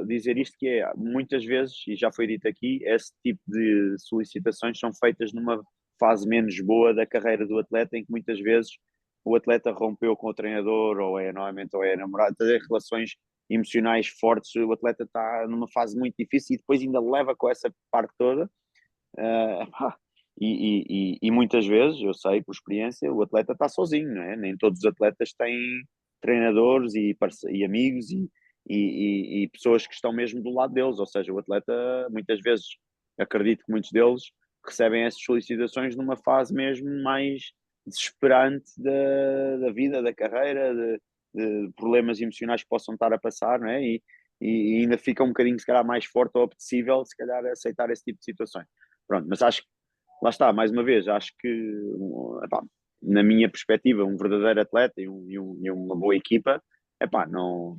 C: dizer isto, que é, muitas vezes, e já foi dito aqui, esse tipo de solicitações são feitas numa fase menos boa da carreira do atleta, em que muitas vezes o atleta rompeu com o treinador, ou é namorado, tem relações emocionais fortes, o atleta está numa fase muito difícil e depois ainda leva com essa parte toda. Pá, e muitas vezes, eu sei por experiência, o atleta está sozinho, não é? Nem todos os atletas têm treinadores e amigos e pessoas que estão mesmo do lado deles. Ou seja, o atleta, muitas vezes, acredito que muitos deles recebem essas solicitações numa fase mesmo mais desesperante da vida, da carreira, de problemas emocionais que possam estar a passar, não é? E ainda fica um bocadinho, se calhar, mais forte ou apetecível, se calhar, aceitar esse tipo de situações. Pronto, mas acho que lá está, mais uma vez, acho que, epá, na minha perspectiva, um verdadeiro atleta e uma boa equipa, epá, não,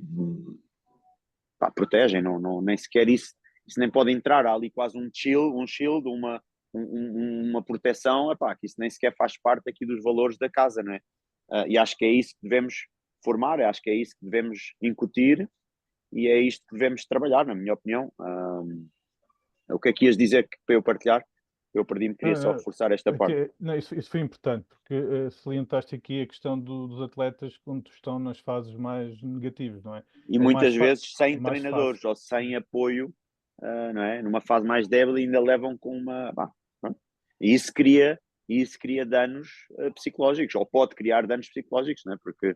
C: pá, protegem, nem sequer isso nem pode entrar. Há ali quase um shield, uma proteção, epá, que isso nem sequer faz parte aqui dos valores da casa, não é? E acho que é isso que devemos formar, acho que é isso que devemos incutir e é isto que devemos trabalhar, na minha opinião. O que é que ias dizer para eu partilhar? Eu perdi-me, queria só
A: Ah,
C: reforçar esta parte.
A: não, isso foi importante, porque salientaste aqui a questão dos atletas quando estão nas fases mais negativas, não é?
C: E
A: É mais,
C: muitas vezes
A: é
C: sem
A: mais fácil.
C: treinadores ou sem apoio, não é? Numa fase mais débil ainda levam com uma. Pá, pronto. E isso cria danos psicológicos, ou pode criar danos psicológicos, não é? Porque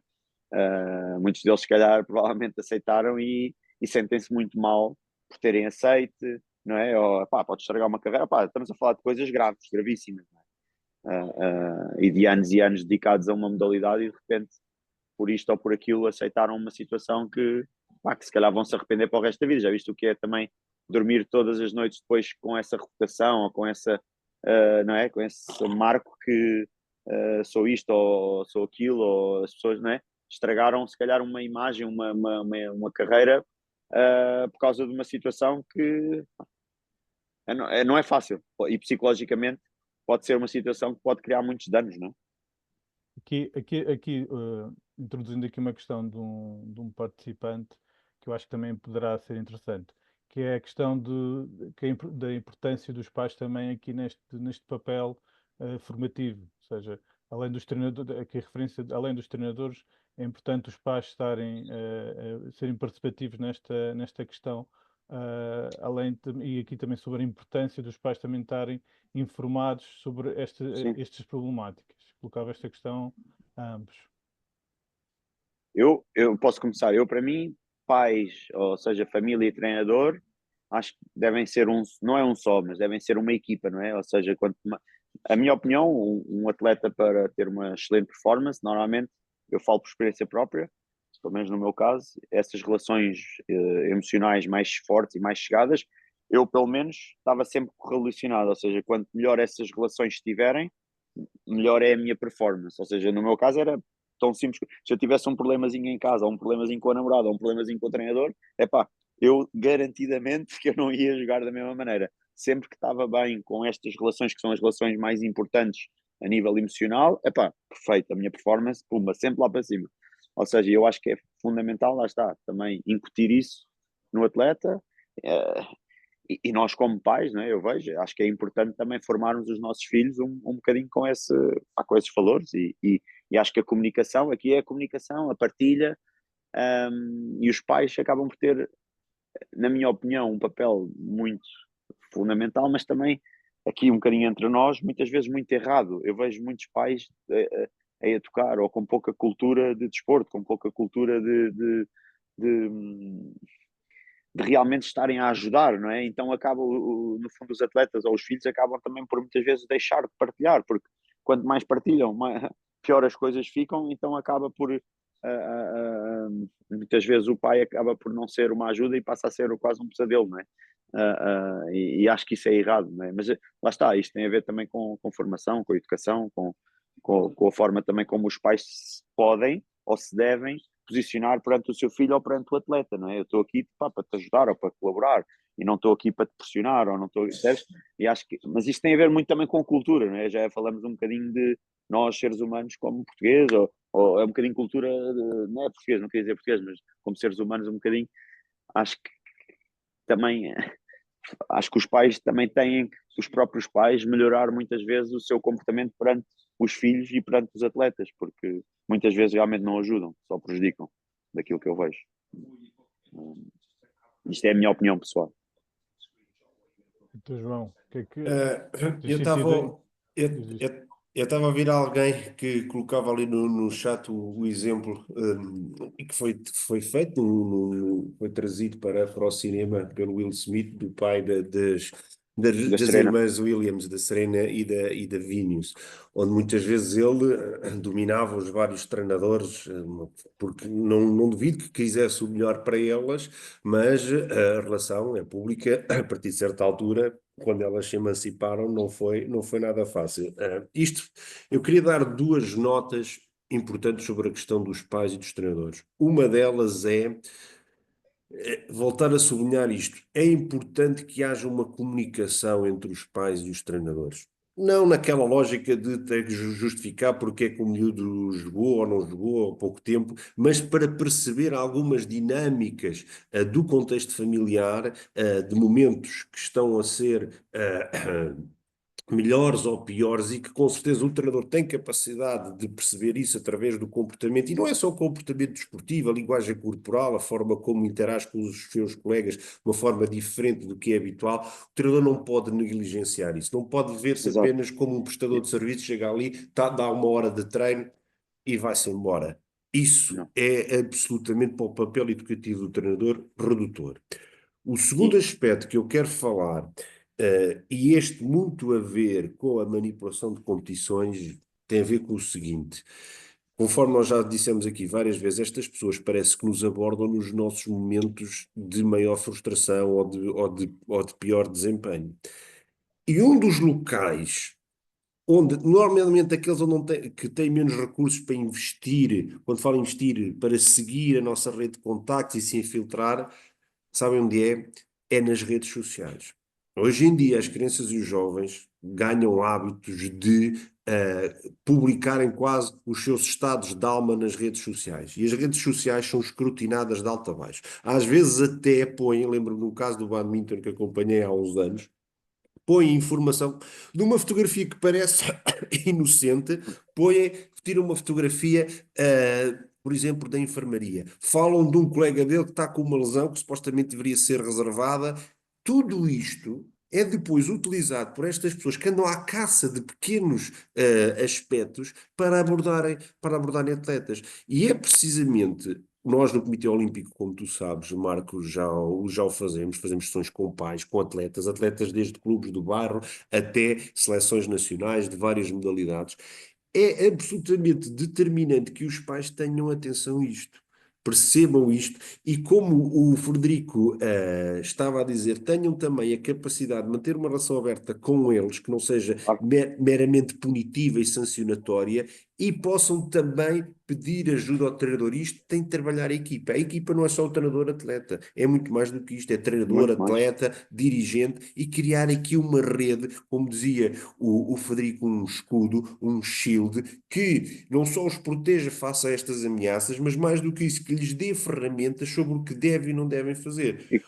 C: muitos deles, se calhar, provavelmente aceitaram e sentem-se muito mal por terem aceite, não é? Ou, pá, pode estragar uma carreira. Pá, estamos a falar de coisas graves, gravíssimas, não é? E de anos e anos dedicados a uma modalidade e de repente, por isto ou por aquilo, aceitaram uma situação pá, que se calhar vão se arrepender para o resto da vida. Já viste o que é também dormir todas as noites depois com essa reputação ou com essa, não é? Com esse marco que sou isto ou sou aquilo, ou as pessoas, não é? Estragaram se calhar uma imagem, uma carreira por causa de uma situação que não é fácil e psicologicamente pode ser uma situação que pode criar muitos danos, não é?
A: Aqui, introduzindo aqui uma questão de um participante que eu acho que também poderá ser interessante, que é a questão da importância dos pais também aqui neste papel formativo. Ou seja, além dos treinadores, aqui a referência, além dos treinadores, é importante os pais serem participativos nesta questão, e aqui também sobre a importância dos pais também estarem informados sobre
C: Sim.
A: estas problemáticas. Colocava esta questão a ambos.
C: Eu posso começar. Para mim, pais, ou seja, família e treinador, acho que devem ser não é um só, mas devem ser uma equipa, não é? Ou seja, a minha opinião, um atleta para ter uma excelente performance, normalmente, eu falo por experiência própria, pelo menos no meu caso, essas relações emocionais mais fortes e mais chegadas, eu pelo menos estava sempre correlacionado, ou seja, quanto melhor essas relações estiverem, melhor é a minha performance. Ou seja, no meu caso era tão simples. Se eu tivesse um problemazinho em casa, ou um problemazinho com a namorada, ou um problemazinho com o treinador, é pá, eu garantidamente que eu não ia jogar da mesma maneira. Sempre que estava bem com estas relações, que são as relações mais importantes a nível emocional, é pá, perfeito, a minha performance, pumba, sempre lá para cima. Ou seja, eu acho que é fundamental, lá está, também incutir isso no atleta. eh, e nós como pais, né, eu vejo, acho que é importante também formarmos os nossos filhos um bocadinho com esses valores e acho que a comunicação, aqui é a comunicação, a partilha, e os pais acabam por ter, na minha opinião, um papel muito fundamental, mas também aqui um bocadinho entre nós, muitas vezes muito errado. Eu vejo muitos pais a educar ou com pouca cultura de desporto, com pouca cultura de de realmente estarem a ajudar, não é? Então acaba, no fundo, os atletas ou os filhos acabam também por muitas vezes deixar de partilhar, porque quanto mais partilham, pior as coisas ficam, então acaba por, muitas vezes o pai acaba por não ser uma ajuda e passa a ser quase um pesadelo, não é? E acho que isso é errado, não é? Mas lá está, isto tem a ver também com formação, com educação, com a forma também como os pais se podem ou se devem posicionar perante o seu filho ou perante o atleta, não é? Eu estou aqui pá, para te ajudar ou para colaborar e não estou aqui para te pressionar ou não estou, percebes? E acho que, mas isto tem a ver muito também com cultura, não é? Já falamos um bocadinho de nós seres humanos como português ou é um bocadinho cultura, não é português, não queria dizer português, mas como seres humanos um bocadinho, acho que também acho que os pais também têm que, os próprios pais, melhorar muitas vezes o seu comportamento perante os filhos e perante os atletas, porque muitas vezes realmente não ajudam, só prejudicam daquilo que eu vejo. Isto é a minha opinião pessoal.
A: Então, João, o que é que tens
B: Eu estava
A: sentido aí?
B: eu, eu, eu estava a ouvir alguém que colocava ali no chat o exemplo e que foi feito, foi trazido para o cinema pelo Will Smith, do pai
C: da
B: das
C: Serena.
B: irmãs Williams, da Serena e da Venus, onde muitas vezes ele dominava os vários treinadores, porque não duvido que quisesse o melhor para elas, mas a relação é pública, a partir de certa altura, quando elas se emanciparam, não foi nada fácil. Eu queria dar duas notas importantes sobre a questão dos pais e dos treinadores. Uma delas é voltar a sublinhar isto. É importante que haja uma comunicação entre os pais e os treinadores. Não naquela lógica de ter que justificar porque é que o miúdo jogou ou não jogou há pouco tempo, mas para perceber algumas dinâmicas do contexto familiar, de momentos que estão a ser melhores ou piores, e que com certeza o treinador tem capacidade de perceber isso através do comportamento, e não é só o comportamento desportivo, a linguagem corporal, a forma como interage com os seus colegas de uma forma diferente do que é habitual. O treinador não pode negligenciar isso, não pode ver-se
C: Exato.
B: apenas como um prestador de serviço, chega ali, dá uma hora de treino e vai-se embora. Isso
C: Não.
B: é absolutamente, para o papel educativo do treinador, redutor. O segundo
C: E,
B: aspecto que eu quero falar, e este muito a ver com a manipulação de competições, tem a ver com o seguinte: conforme nós já dissemos aqui várias vezes, estas pessoas parece que nos abordam nos nossos momentos de maior frustração ou de pior desempenho. E um dos locais onde, normalmente, aqueles onde que têm menos recursos para investir, quando falo em investir, para seguir a nossa rede de contactos e se infiltrar, sabem onde é? É nas redes sociais. Hoje em dia, as crianças e os jovens ganham hábitos de publicarem quase os seus estados de alma nas redes sociais. E as redes sociais são escrutinadas de alto a baixo. Às vezes até põem, lembro-me no caso do badminton que acompanhei há uns anos, põem informação de uma fotografia que parece inocente, tiram uma fotografia, por exemplo, da enfermaria. Falam de um colega dele que está com uma lesão que supostamente deveria ser reservada. Tudo isto é depois utilizado por estas pessoas que andam à caça de pequenos aspectos para abordarem atletas. E é precisamente nós no Comitê Olímpico, como tu sabes, Marco, já o fazemos sessões com pais, com atletas desde clubes do bairro até seleções nacionais de várias modalidades. É absolutamente determinante que os pais tenham atenção a isto, percebam isto, e como o Frederico estava a dizer, tenham também a capacidade de manter uma relação aberta com eles, que não seja
C: claro,
B: meramente punitiva e sancionatória, e possam também pedir ajuda ao treinador. Isto tem de trabalhar a equipa. A equipa não é só o treinador-atleta, é muito mais do que isto, é treinador,
C: muito mais.
B: atleta, dirigente, e criar aqui uma rede, como dizia o Frederico, um escudo, um shield, que não só os proteja face a estas ameaças, mas mais do que isso, que lhes dê ferramentas sobre o que devem e não devem fazer.
C: E,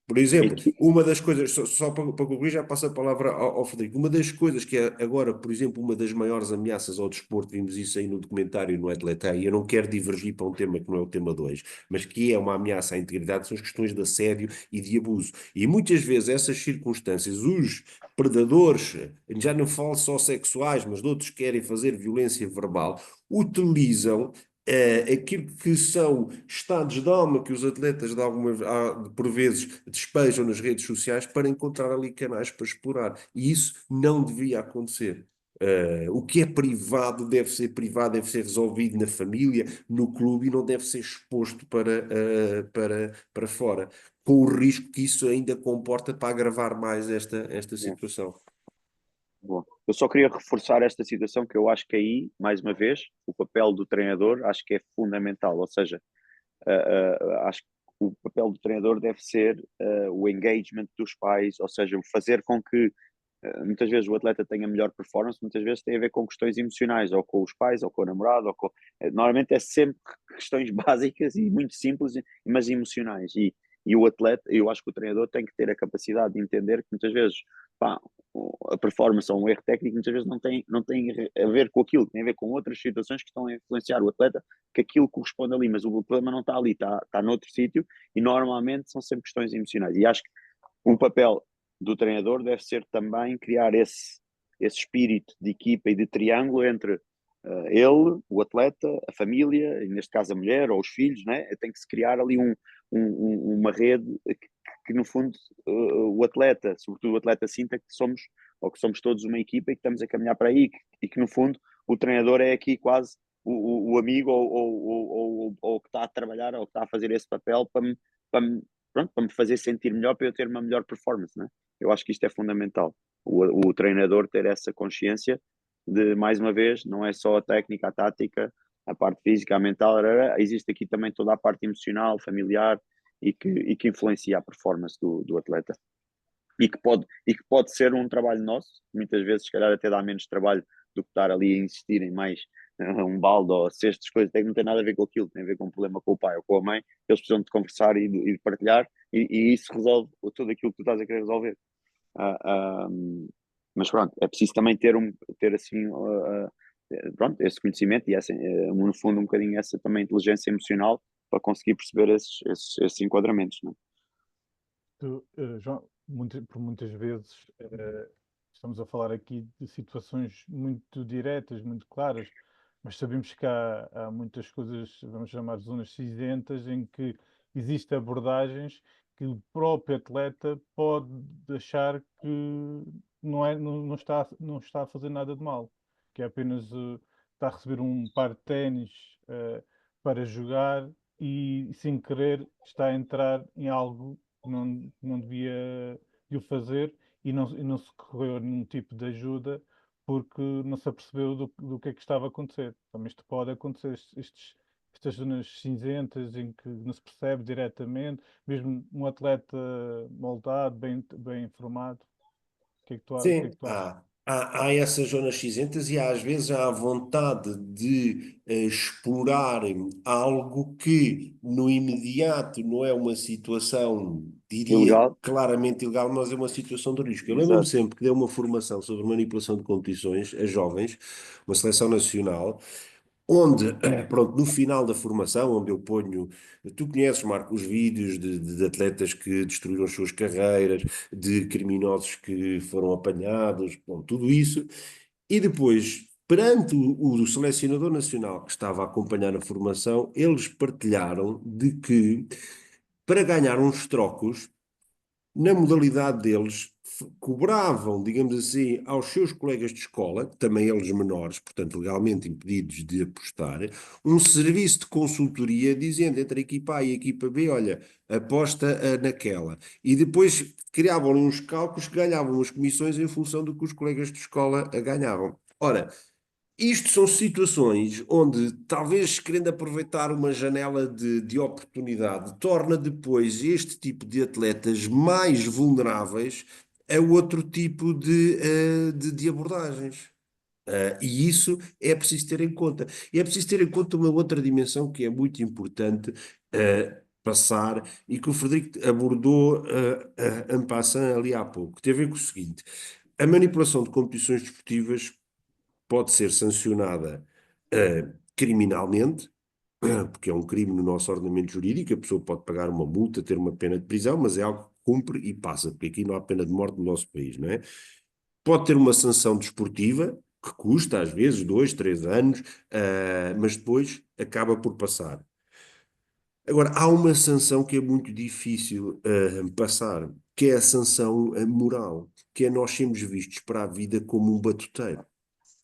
B: Por
C: e,
B: exemplo, uma das coisas, só para concluir, já passo a palavra ao Frederico, uma das coisas que é agora, por exemplo, uma das maiores ameaças ao desporto, vimos isso aí no documentário no Atleta, e eu não quero divergir para um tema que não é o tema 2, mas que é uma ameaça à integridade, são as questões de assédio e de abuso. E muitas vezes essas circunstâncias, os predadores, já não falo só sexuais, mas de outros que querem fazer violência verbal, utilizam aquilo que são estados de alma que os atletas por vezes despejam nas redes sociais para encontrar ali canais para explorar. E isso não devia acontecer. O que é privado, deve ser resolvido na família, no clube, e não deve ser exposto para fora, com o risco que isso ainda comporta para agravar mais esta
C: bom,
B: situação.
C: bom. Eu só queria reforçar esta situação que eu acho que aí, mais uma vez, o papel do treinador acho que é fundamental. Ou seja, acho que o papel do treinador deve ser o engagement dos pais, ou seja, o fazer com que muitas vezes o atleta tenha melhor performance, muitas vezes tem a ver com questões emocionais, ou com os pais, ou com o namorado, normalmente é sempre questões básicas e muito simples, mas emocionais. E o atleta, eu acho que o treinador tem que ter a capacidade de entender que muitas vezes, pá, a performance ou um erro técnico muitas vezes não tem a ver com aquilo, tem a ver com outras situações que estão a influenciar o atleta, que aquilo corresponde ali, mas o problema não está ali, está noutro sítio, e normalmente são sempre questões emocionais. E acho que o papel do treinador deve ser também criar esse espírito de equipa e de triângulo entre ele, o atleta, a família, e neste caso a mulher ou os filhos, né? Tem que se criar ali uma rede que no fundo o atleta, sobretudo o atleta, sinta que somos, ou que somos todos uma equipa e que estamos a caminhar para aí, e que no fundo o treinador é aqui quase o amigo ou que está a trabalhar ou que está a fazer esse papel pronto, para me fazer sentir melhor, para eu ter uma melhor performance, né? Eu acho que isto é fundamental. O treinador ter essa consciência de, mais uma vez, não é só a técnica, a tática, a parte física, a mental, existe aqui também toda a parte emocional, familiar e que influencia a performance do atleta. E que pode ser um trabalho nosso, muitas vezes, se calhar, até dá menos trabalho do que estar ali a insistir em mais um balde ou cestos, coisas que não tem nada a ver com aquilo, tem a ver com um problema com o pai ou com a mãe, eles precisam de conversar e de partilhar, e isso resolve tudo aquilo que tu estás a querer resolver. Ah, ah, mas pronto, é preciso também ter assim, pronto, esse conhecimento e essa, no fundo, um bocadinho essa também inteligência emocional para conseguir perceber esses enquadramentos, não é?
A: João, por muitas vezes estamos a falar aqui de situações muito diretas, muito claras, mas sabemos que há muitas coisas, vamos chamar de zonas cinzentas, em que existem abordagens que o próprio atleta pode achar que não está a fazer nada de mal, que é apenas está a receber um par de ténis para jogar e sem querer está a entrar em algo não devia de o fazer e não se recorreu a nenhum tipo de ajuda porque não se apercebeu do que é que estava a acontecer. Também isto pode acontecer, estas zonas cinzentas em que não se percebe diretamente, mesmo um atleta moldado, bem informado. O que é
B: Sim,
A: que tu achas?
B: há essas zonas cinzentas e às vezes há a vontade de explorar algo que no imediato não é uma situação, diria,
C: Ilegal?
B: claramente ilegal, mas é uma situação de risco. Eu lembro-me
C: Exato.
B: sempre que dei uma formação sobre manipulação de competições a jovens, uma seleção nacional, onde, pronto, no final da formação, onde eu ponho, tu conheces, Marco, os vídeos de atletas que destruíram as suas carreiras, de criminosos que foram apanhados, bom, tudo isso, e depois, perante o selecionador nacional que estava a acompanhar a formação, eles partilharam de que, para ganhar uns trocos, na modalidade deles, cobravam, digamos assim, aos seus colegas de escola, também eles menores, portanto legalmente impedidos de apostar, um serviço de consultoria dizendo entre a equipa A e a equipa B, olha, aposta naquela. E depois criavam uns cálculos que ganhavam as comissões em função do que os colegas de escola ganhavam. Ora, isto são situações onde, talvez querendo aproveitar uma janela de oportunidade, torna depois este tipo de atletas mais vulneráveis a outro tipo de abordagens. E isso é preciso ter em conta. E é preciso ter em conta uma outra dimensão que é muito importante passar e que o Frederico abordou en passant ali há pouco. Tem a ver com o seguinte: a manipulação de competições desportivas pode ser sancionada criminalmente, porque é um crime no nosso ordenamento jurídico, a pessoa pode pagar uma multa, ter uma pena de prisão, mas é algo que cumpre e passa, porque aqui não há pena de morte no nosso país, não é? Pode ter uma sanção desportiva, que custa às vezes 2, 3 anos, mas depois acaba por passar. Agora, há uma sanção que é muito difícil passar, que é a sanção moral, que é nós sermos vistos para a vida como um batuteiro.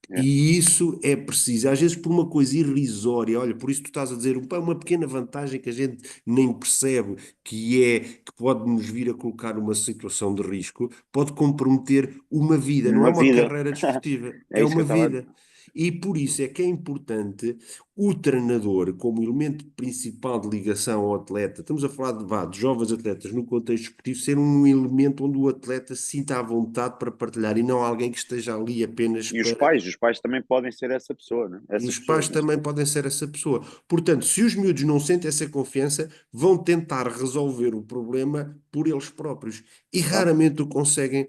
C: É.
B: E isso é preciso, às vezes por uma coisa irrisória, olha, por isso tu estás a dizer, pá, uma pequena vantagem que a gente nem percebe, que é que pode nos vir a colocar numa situação de risco, pode comprometer uma vida, não é
C: Uma
B: uma
C: vida.
B: carreira desportiva,
C: É
B: é
C: isso que eu
B: uma
C: estava a
B: vida.
C: dizer.
B: E por isso é que é importante o treinador, como elemento principal de ligação ao atleta, estamos a falar de jovens atletas no contexto esportivo, ser um elemento onde o atleta se sinta à vontade para partilhar e não alguém que esteja ali apenas
C: E os
B: para.
C: pais, os pais também podem ser essa pessoa, né?
B: E
C: Essas
B: os
C: pessoas,
B: pais
C: neste
B: também
C: caso.
B: podem ser essa pessoa. Portanto, se os miúdos não sentem essa confiança, vão tentar resolver o problema por eles próprios. E
C: Claro.
B: raramente o conseguem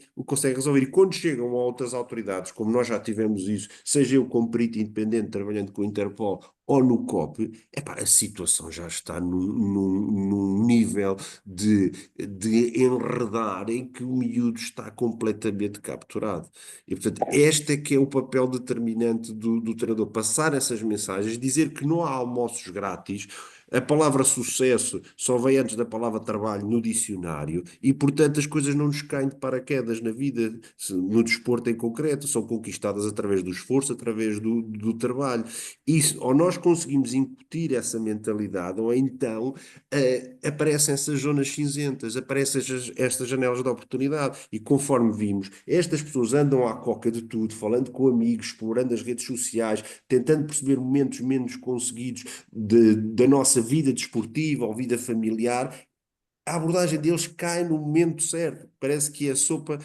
B: resolver. E quando chegam a outras autoridades, como nós já tivemos isso, seja eu como perito independente trabalhando com o Interpol ou no COP, epá, a situação já está num nível de enredar em que o miúdo está completamente capturado. E, portanto, este é que é o papel determinante do treinador, passar essas mensagens, dizer que não há almoços grátis, A palavra sucesso só vem antes da palavra trabalho no dicionário e, portanto, as coisas não nos caem de paraquedas na vida, no desporto em concreto, são conquistadas através do esforço, através do trabalho. Isso, ou nós conseguimos incutir essa mentalidade, ou então aparecem essas zonas cinzentas, aparecem estas janelas de oportunidade. E conforme vimos, estas pessoas andam à coca de tudo, falando com amigos, explorando as redes sociais, tentando perceber momentos menos conseguidos da nossa vida desportiva ou vida familiar. A abordagem deles cai no momento certo, parece que é sopa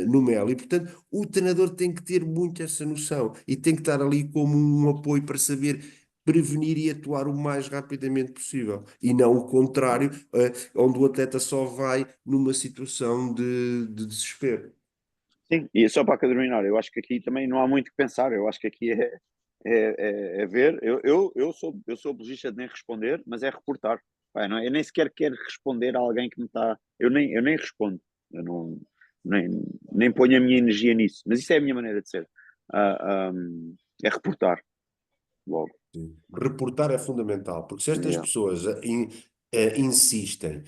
B: no mel, e portanto o treinador tem que ter muito essa noção e tem que estar ali como um apoio para saber prevenir e atuar o mais rapidamente possível, e não o contrário, onde o atleta só vai numa situação de desespero.
C: Sim, e só para terminar, eu acho que aqui também não há muito que pensar, eu acho que aqui é ver, eu sou apologista de nem responder, mas é reportar. Pá, não, eu nem sequer quero responder a alguém que me está, eu nem respondo, eu não, nem ponho a minha energia nisso, mas isso é a minha maneira de ser. É reportar logo.
B: Sim. Reportar é fundamental, porque se estas
C: Yeah.
B: pessoas insistem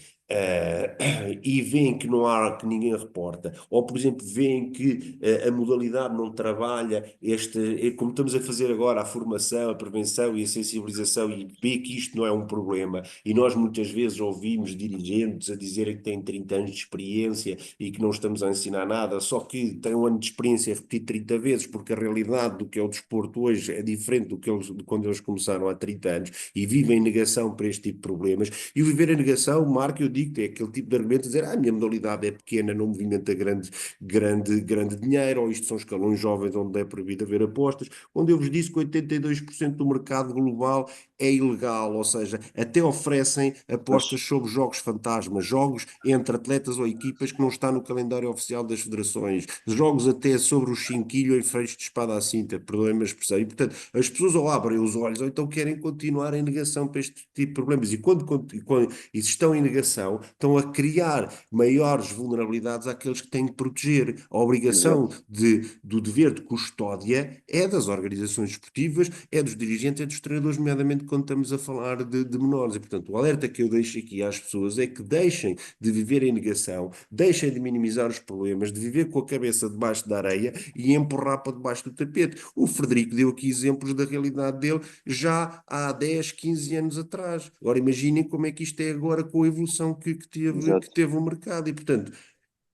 B: e veem que não há, que ninguém reporta, ou por exemplo veem que a modalidade não trabalha como estamos a fazer agora, a formação, a prevenção e a sensibilização, e vê que isto não é um problema, e nós muitas vezes ouvimos dirigentes a dizerem que têm 30 anos de experiência e que não estamos a ensinar nada, só que têm um ano de experiência repetido 30 vezes, porque a realidade do que é o desporto hoje é diferente do que de quando eles começaram há 30 anos, e vivem em negação para este tipo de problemas. E o viver em negação, Marco, eu digo, é aquele tipo de argumento de dizer, a minha modalidade é pequena, não movimenta grande dinheiro, ou isto são escalões jovens onde é proibido haver apostas, onde eu vos disse que 82% do mercado global é ilegal, ou seja, até oferecem
C: Mas,
B: apostas sobre jogos fantasmas, jogos entre atletas ou equipas que não está no calendário oficial das federações, jogos até sobre o chinquilho em feitos de espada à cinta, perdoem-me a expressão. E, portanto, as pessoas ou abrem os olhos ou então querem continuar em negação para este tipo de problemas. E se estão em negação, estão a criar maiores vulnerabilidades àqueles que têm que proteger. A obrigação
C: exato,
B: do dever de custódia é das organizações esportivas, é dos dirigentes, é dos treinadores, nomeadamente quando estamos a falar de menores. E, portanto, o alerta que eu deixo aqui às pessoas é que deixem de viver em negação, deixem de minimizar os problemas, de viver com a cabeça debaixo da areia e empurrar para debaixo do tapete. O Frederico deu aqui exemplos da realidade dele já há 10, 15 anos atrás. Agora imaginem como é que isto é agora com a evolução que
C: exato.
B: teve o mercado. E, portanto,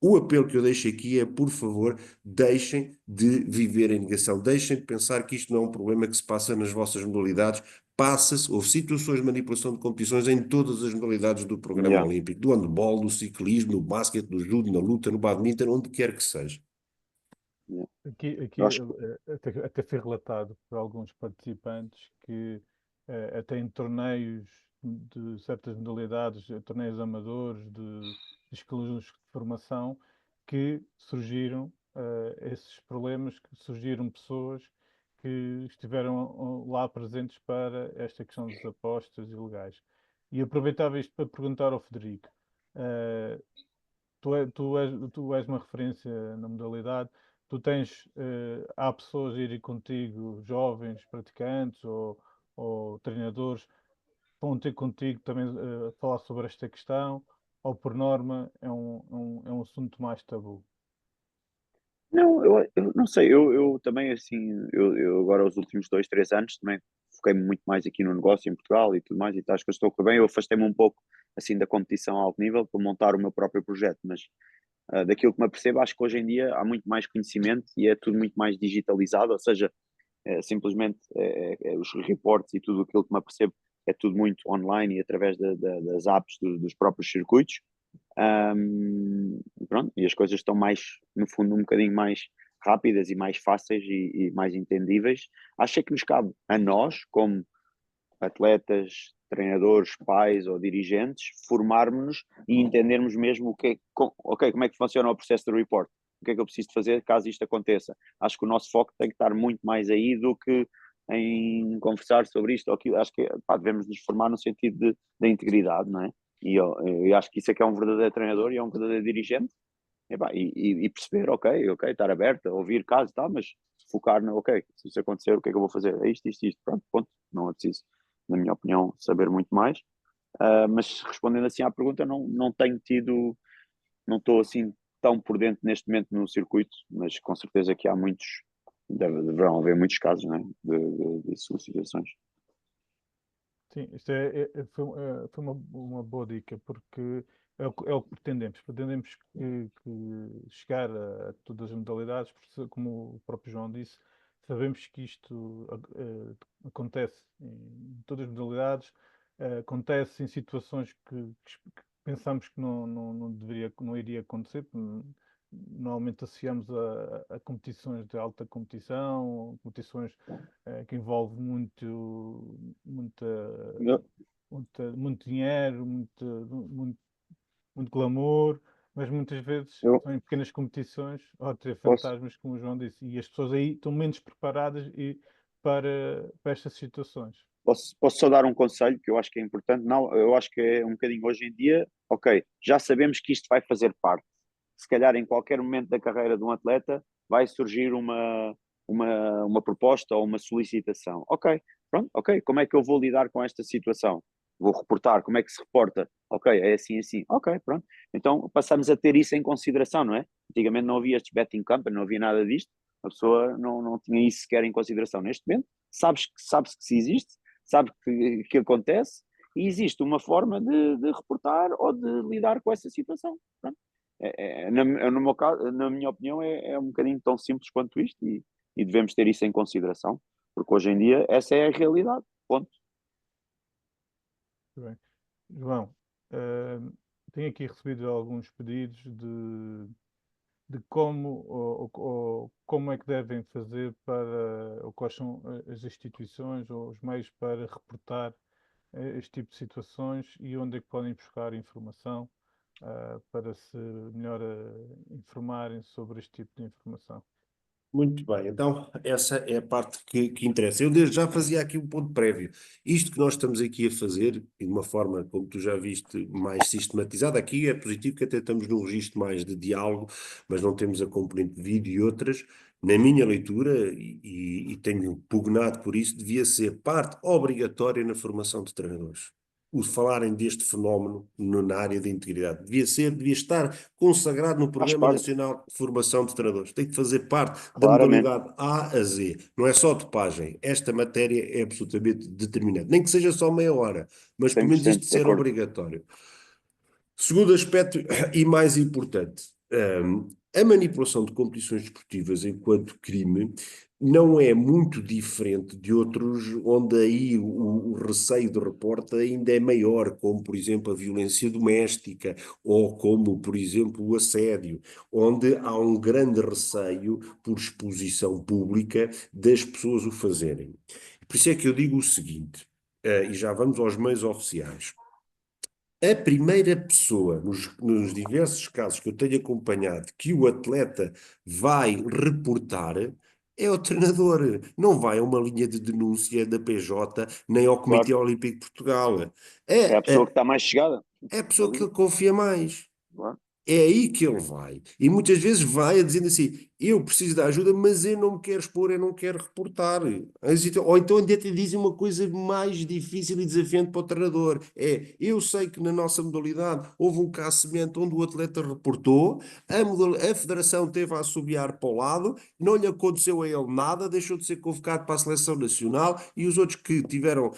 B: o apelo que eu deixo aqui é, por favor, deixem de viver em negação, deixem de pensar que isto não é um problema que se passa nas vossas modalidades, passa-se, houve situações de manipulação de competições em todas as modalidades do programa
C: Yeah,
B: olímpico, do handball, do ciclismo, no basquete, no judo, na luta, no badminton, onde quer que seja.
C: yeah.
A: Aqui
C: Eu acho que
A: até foi relatado por alguns participantes que até em torneios de certas modalidades, torneios amadores, de escolas de formação, que surgiram esses problemas, que surgiram pessoas que estiveram lá presentes para esta questão das apostas ilegais. E aproveitava isto para perguntar ao Federico. eh, tu és uma referência na modalidade. Tu tens, há pessoas a irem contigo, jovens praticantes ou treinadores, vão ter contigo também a falar sobre esta questão, ou por norma é um assunto mais tabu?
C: Não, eu não sei, eu também assim, eu agora os últimos 2, 3 anos também foquei-me muito mais aqui no negócio em Portugal e tudo mais, e tá, acho que eu estou a correr bem, eu afastei-me um pouco assim da competição a alto nível para montar o meu próprio projeto, mas daquilo que me apercebo, acho que hoje em dia há muito mais conhecimento e é tudo muito mais digitalizado, ou seja, simplesmente os reportes e tudo aquilo que me apercebo é tudo muito online e através das apps dos próprios circuitos. Pronto, e as coisas estão mais, no fundo, um bocadinho mais rápidas e mais fáceis e mais entendíveis. Acho é que nos cabe a nós, como atletas, treinadores, pais ou dirigentes, formarmos-nos e entendermos mesmo ok, como é que funciona o processo de report, o que é que eu preciso de fazer caso isto aconteça. Acho que o nosso foco tem que estar muito mais aí do que em conversar sobre isto ou aquilo. Acho que pá, devemos nos formar no sentido da integridade, não é? Eu acho que isso é que é um verdadeiro treinador e é um verdadeiro dirigente. E perceber, ok, estar aberto a ouvir casos e tal, mas focar no, ok, se isso acontecer, o que é que eu vou fazer? É isto, pronto, ponto, não é preciso. na minha opinião, saber muito mais. Mas respondendo assim à pergunta, não tenho tido, não estou assim tão por dentro neste momento no circuito, mas com certeza que há muitos, deverão haver muitos casos, né, de solicitações.
A: Sim, isto foi uma boa dica, porque é o que pretendemos. Pretendemos que chegar a todas as modalidades, porque, como o próprio João disse, sabemos que isto acontece em todas as modalidades, acontece em situações que pensamos que não iria acontecer. Normalmente associamos a competições de alta competição, competições que envolve muita,
C: Eu
A: muito dinheiro, muito glamour, mas muitas vezes
C: eu
A: são em pequenas competições ou ter
C: posso,
A: fantasmas, como o João disse, e as pessoas aí estão menos preparadas para estas situações.
C: posso só dar um conselho que eu acho que é importante. Não, eu acho que é um bocadinho hoje em dia, ok, já sabemos que isto vai fazer parte. Se calhar em qualquer momento da carreira de um atleta vai surgir uma proposta ou uma solicitação. Ok, pronto, ok, como é que eu vou lidar com esta situação? Vou reportar, como é que se reporta? Ok, é assim, assim. Ok, pronto. Então passamos a ter isso em consideração, não é? Antigamente não havia estes betting company, não havia nada disto, a pessoa não tinha isso sequer em consideração. Neste momento, sabe-se que se existe, sabe que acontece e existe uma forma de reportar ou de lidar com essa situação. Pronto. No meu caso, na minha opinião, é um bocadinho tão simples quanto isto e devemos ter isso em consideração, porque hoje em dia essa é a realidade. Ponto.
A: Muito bem. João, tenho aqui recebido alguns pedidos de como ou como é que devem fazer para, ou quais são as instituições ou os meios para reportar este tipo de situações e onde é que podem buscar informação para se melhor informarem sobre este tipo de informação.
B: Muito bem, então essa é a parte que interessa. Eu desde já fazia aqui um ponto prévio. Isto que nós estamos aqui a fazer, e de uma forma, como tu já viste, mais sistematizada, aqui é positivo que até estamos num registro mais de diálogo, mas não temos a componente de vídeo e outras. Na minha leitura, e tenho pugnado por isso, devia ser parte obrigatória na formação de treinadores. O falarem deste fenómeno na área da integridade. Devia estar consagrado no
C: Faz
B: Programa
C: parte,
B: Nacional de Formação de Treinadores. Tem que fazer parte da
C: claramente,
B: modalidade A a Z. Não é só topagem. Esta matéria é absolutamente determinante. Nem que seja só meia hora, mas pelo menos
C: 100%
B: isto
C: de
B: ser
C: acordo.
B: obrigatório. Segundo aspecto, e mais importante, a manipulação de competições desportivas enquanto crime não é muito diferente de outros onde aí o receio de reporte ainda é maior, como por exemplo a violência doméstica ou como por exemplo o assédio, onde há um grande receio por exposição pública das pessoas o fazerem. Por isso é que eu digo o seguinte, e já vamos aos meios oficiais. A primeira pessoa, nos diversos casos que eu tenho acompanhado, que o atleta vai reportar é o treinador. Não vai a uma linha de denúncia da PJ, nem ao
C: Claro,
B: Comitê Olímpico de Portugal.
C: é a
B: É,
C: pessoa que
B: é,
C: está mais chegada
B: é a pessoa que
C: ali.
B: ele confia mais.
C: Claro.
B: É aí que ele vai. E muitas vezes vai a dizendo assim: eu preciso de ajuda, mas eu não me quero expor, eu não quero reportar. Ou então ainda te dizem uma coisa mais difícil e desafiante para o treinador: é, eu sei que na nossa modalidade houve um caso semelhante onde o atleta reportou, a federação teve a assobiar para o lado, não lhe aconteceu a ele nada, deixou de ser convocado para a seleção nacional e os outros que tiveram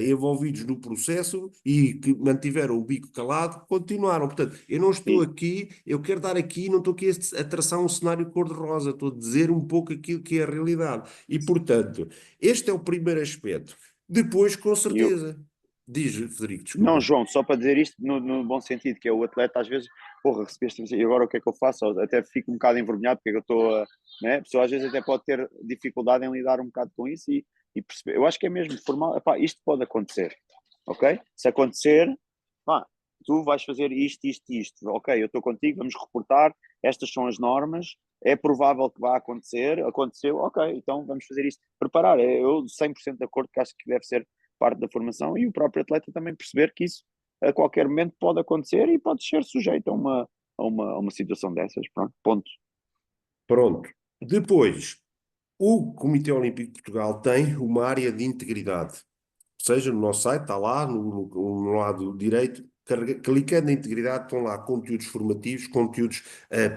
B: envolvidos no processo e que mantiveram o bico calado continuaram. Portanto, eu não estou
C: E,
B: aqui, eu quero dar aqui, não estou aqui a traçar um cenário cor-de-rosa, estou a dizer um pouco aquilo que é a realidade. E, portanto, este é o primeiro aspecto. Depois, com
C: e eu,
B: certeza, diz Federico,
C: não,
B: desculpa.
C: João, só para dizer isto no bom sentido, que é o atleta às vezes, porra, recebeste, e agora o que é que eu faço? Ou até fico um bocado envergonhado porque é que eu estou a, né? A pessoa às vezes até pode ter dificuldade em lidar um bocado com isso e perceber. Eu acho que é mesmo formal, epá, isto pode acontecer, ok? Se acontecer, pá, tu vais fazer isto, isto, isto, ok? Eu estou contigo, vamos reportar, estas são as normas, é provável que vá acontecer, aconteceu, ok, então vamos fazer isto. Preparar, eu 100% de acordo que acho que deve ser parte da formação e o próprio atleta também perceber que isso a qualquer momento pode acontecer e pode ser sujeito a uma situação dessas. Pronto, ponto.
B: Pronto. Depois, o Comitê Olímpico de Portugal tem uma área de integridade. seja no nosso site, está lá no lado direito, clicando na integridade, estão lá conteúdos formativos, conteúdos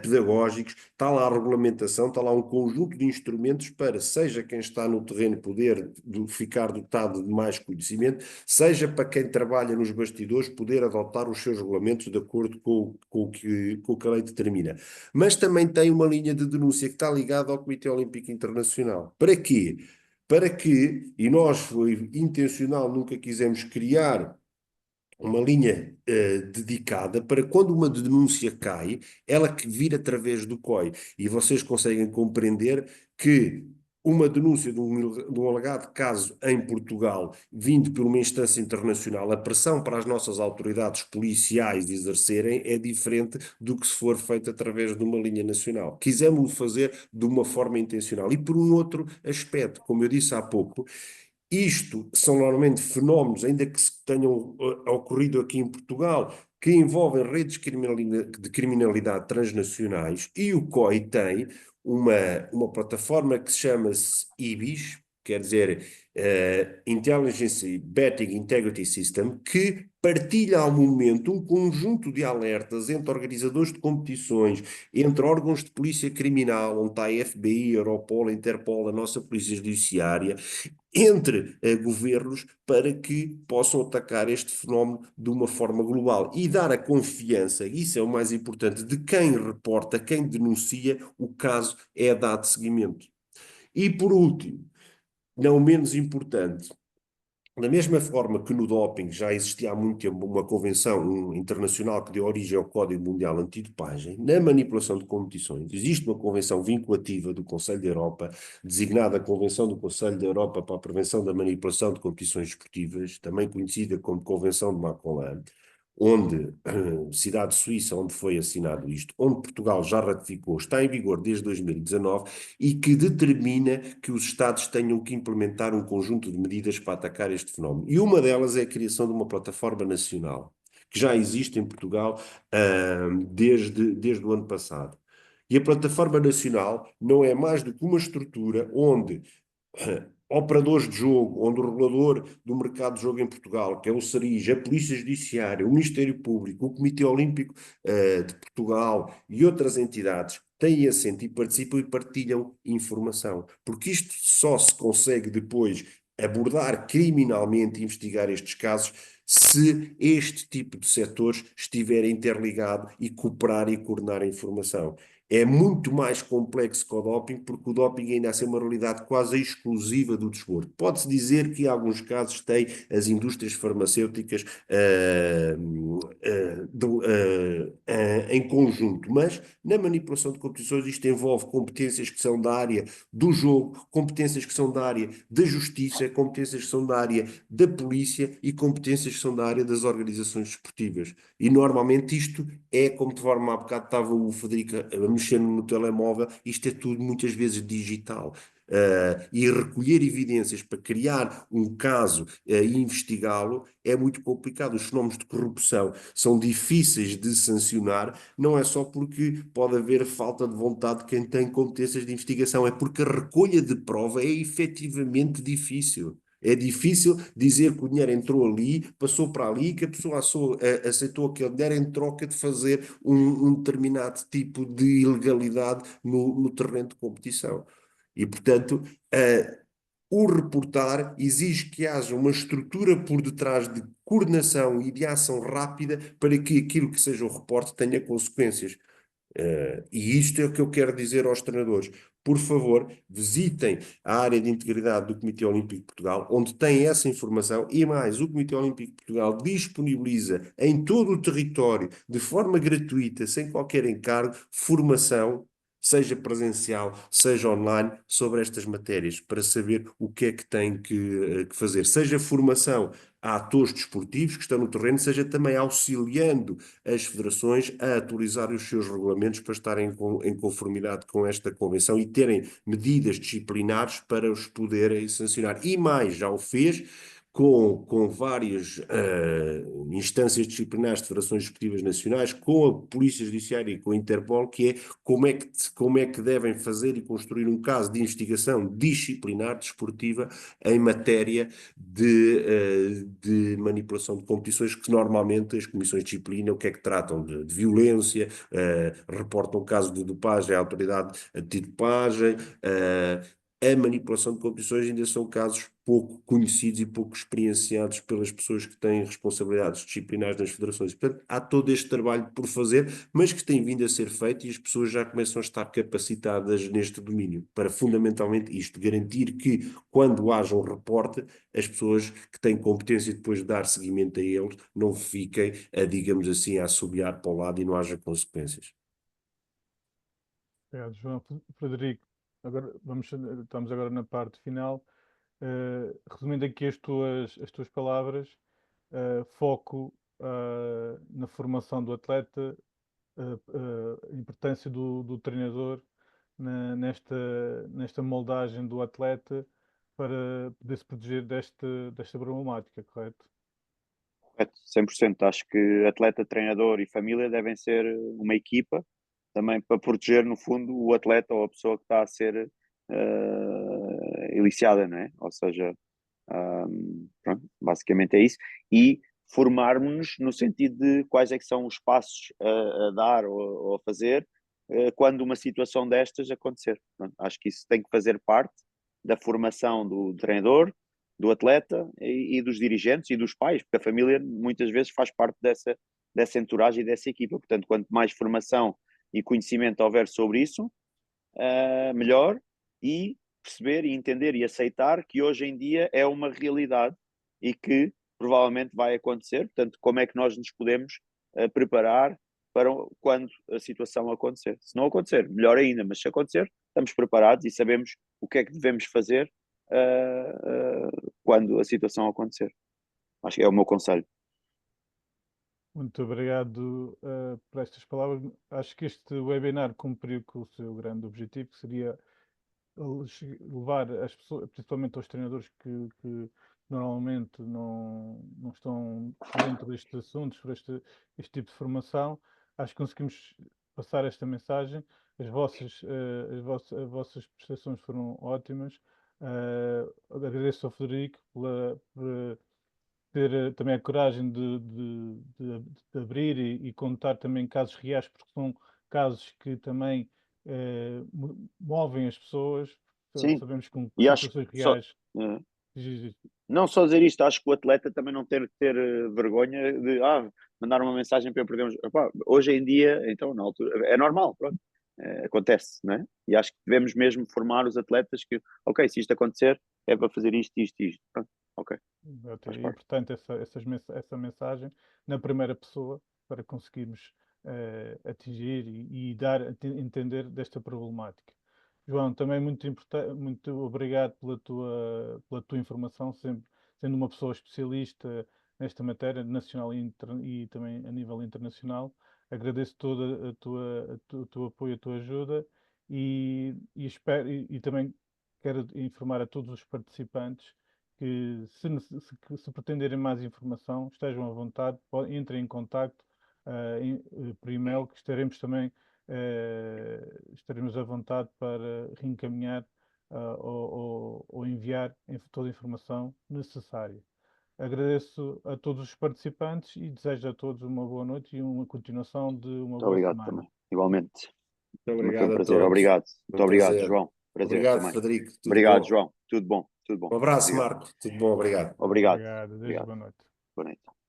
B: pedagógicos, está lá a regulamentação, está lá um conjunto de instrumentos para, seja quem está no terreno poder ficar dotado de mais conhecimento, seja para quem trabalha nos bastidores poder adotar os seus regulamentos de acordo com o que a lei determina. Mas também tem uma linha de denúncia que está ligada ao Comitê Olímpico Internacional. Para quê? Para que, e nós foi intencional, nunca quisemos criar uma linha dedicada para quando uma denúncia cai, ela que vir através do COI. E vocês conseguem compreender que uma denúncia de um alegado caso em Portugal, vindo por uma instância internacional, a pressão para as nossas autoridades policiais exercerem é diferente do que se for feito através de uma linha nacional. Quisemos fazer de uma forma intencional. E por um outro aspecto, como eu disse há pouco, isto são normalmente fenómenos, ainda que se tenham ocorrido aqui em Portugal, que envolvem redes de criminalidade transnacionais, e o COI tem uma plataforma que se chama-se IBIS, quer dizer, Intelligence Betting Integrity System, que partilha ao momento um conjunto de alertas entre organizadores de competições, entre órgãos de polícia criminal, onde está a FBI, a Europol, a Interpol, a nossa Polícia Judiciária, entre governos para que possam atacar este fenómeno de uma forma global e dar a confiança, isso é o mais importante, de quem reporta, quem denuncia, o caso é dado seguimento. E por último, não menos importante, da mesma forma que no doping já existia há muito tempo uma convenção internacional que deu origem ao Código Mundial Antidopagem, na manipulação de competições existe uma convenção vinculativa do Conselho da Europa, designada Convenção do Conselho da Europa para a Prevenção da Manipulação de Competições Esportivas, também conhecida como Convenção de Macolan, onde, cidade suíça, onde foi assinado isto, onde Portugal já ratificou, está em vigor desde 2019 e que determina que os Estados tenham que implementar um conjunto de medidas para atacar este fenómeno. E uma delas é a criação de uma plataforma nacional, que já existe em Portugal desde o ano passado. E a plataforma nacional não é mais do que uma estrutura onde operadores de jogo, onde o regulador do mercado de jogo em Portugal, que é o SERIJ, a Polícia Judiciária, o Ministério Público, o Comitê Olímpico de Portugal e outras entidades têm assento e participam e partilham informação. Porque isto só se consegue depois abordar criminalmente e investigar estes casos se este tipo de setores estiver interligado e cooperar e coordenar a informação. É muito mais complexo que o doping, porque o doping ainda é uma realidade quase exclusiva do desporto. Pode-se dizer que, em alguns casos, tem as indústrias farmacêuticas em conjunto, mas na manipulação de competições isto envolve competências que são da área do jogo, competências que são da área da justiça, competências que são da área da polícia e competências que são da área das organizações desportivas. E normalmente isto é, como de forma há bocado estava o Federico a mexer no telemóvel, isto é tudo muitas vezes digital. E recolher evidências para criar um caso e investigá-lo é muito complicado. Os fenómenos de corrupção são difíceis de sancionar, não é só porque pode haver falta de vontade de quem tem competências de investigação, é porque a recolha de prova é efetivamente difícil. É difícil dizer que o dinheiro entrou ali, passou para ali, que a pessoa aceitou aquele dinheiro em troca de fazer um determinado tipo de ilegalidade no terreno de competição. E, portanto, o reportar exige que haja uma estrutura por detrás de coordenação e de ação rápida para que aquilo que seja o reporte tenha consequências. E isto é o que eu quero dizer aos treinadores. Por favor, visitem a área de integridade do Comitê Olímpico de Portugal, onde tem essa informação, e mais, o Comitê Olímpico de Portugal disponibiliza em todo o território, de forma gratuita, sem qualquer encargo, formação, seja presencial, seja online, sobre estas matérias, para saber o que é que tem que fazer. Seja formação a atores desportivos que estão no terreno, seja também auxiliando as federações a atualizar os seus regulamentos para estarem em conformidade com esta convenção e terem medidas disciplinares para os poderem sancionar. E mais, já o fez com várias instâncias disciplinares de federações desportivas nacionais, com a Polícia Judiciária e com a Interpol, que é como é que devem fazer e construir um caso de investigação disciplinar desportiva em matéria de manipulação de competições, que normalmente as comissões de disciplina o que é que tratam? De violência, reportam casos de dopagem à autoridade antidopagem, a manipulação de competições ainda são casos pouco conhecidos e pouco experienciados pelas pessoas que têm responsabilidades disciplinares nas federações. Portanto, há todo este trabalho por fazer, mas que tem vindo a ser feito e as pessoas já começam a estar capacitadas neste domínio, para fundamentalmente isto, garantir que quando haja um reporte, as pessoas que têm competência depois de dar seguimento a eles não fiquem, digamos assim, a assobiar para o lado e não haja consequências.
A: Obrigado, João. Frederico, agora estamos agora na parte final. Resumindo aqui as tuas palavras, foco na formação do atleta, a importância do treinador nesta moldagem do atleta para poder se proteger desta problemática, correto?
C: Correto, 100%. Acho que atleta, treinador e família devem ser uma equipa também para proteger, no fundo, o atleta ou a pessoa que está a ser eliciada, não é? Ou seja, pronto, basicamente é isso. E formarmos-nos no sentido de quais é que são os passos a dar ou a fazer quando uma situação destas acontecer. Pronto, acho que isso tem que fazer parte da formação do treinador, do atleta e dos dirigentes e dos pais, porque a família muitas vezes faz parte dessa entourage e dessa equipa. Portanto, quanto mais formação e conhecimento houver sobre isso, melhor, e perceber e entender e aceitar que hoje em dia é uma realidade e que provavelmente vai acontecer. Portanto, como é que nós nos podemos preparar para quando a situação acontecer? Se não acontecer, melhor ainda, mas se acontecer, estamos preparados e sabemos o que é que devemos fazer quando a situação acontecer. Acho que é o meu conselho.
A: Muito obrigado por estas palavras. Acho que este webinar cumpriu com o seu grande objetivo, que seria levar as pessoas, principalmente aos treinadores que normalmente não estão dentro destes assuntos, por este tipo de formação. Acho que conseguimos passar esta mensagem. As vossas prestações foram ótimas. Agradeço ao Frederico por ter também a coragem de abrir e contar também casos reais, porque são casos que também movem as pessoas.
C: Sim,
A: Sabemos que com
C: e acho que
A: situações
C: só,
A: reais.
C: não só dizer isto, acho que o atleta também não ter vergonha de mandar uma mensagem para eu perder hoje em dia, então na altura, é normal, pronto, acontece, não é? E acho que devemos mesmo formar os atletas que, ok, se isto acontecer, é para fazer isto, isto, isto, pronto, ok.
A: É importante essa mensagem na primeira pessoa para conseguirmos atingir e dar a entender desta problemática. João, também muito obrigado pela tua informação, sempre sendo uma pessoa especialista nesta matéria nacional e também a nível internacional. Agradeço todo o teu apoio, a tua ajuda espero, e também quero informar a todos os participantes que se pretenderem mais informação, estejam à vontade, entrem em contacto por e-mail, que estaremos à vontade para reencaminhar ou enviar toda a informação necessária. Agradeço a todos os participantes e desejo a todos uma boa noite e uma continuação de uma
C: Muito
A: boa
C: obrigado
A: semana.
C: também, igualmente.
B: Muito
C: Também foi um
B: obrigado a
C: prazer,
B: todos.
C: obrigado. Muito
B: Um
C: obrigado,
B: prazer.
C: João. Prazer
B: Obrigado,
C: também.
B: Frederico. Tudo
C: Obrigado,
B: bom?
C: João. Tudo bom, tudo bom.
B: Um abraço,
C: Obrigado.
B: Marco. Tudo bom, obrigado.
C: Obrigado.
A: Obrigado, desde
C: Obrigado.
A: boa noite.
C: Boa noite.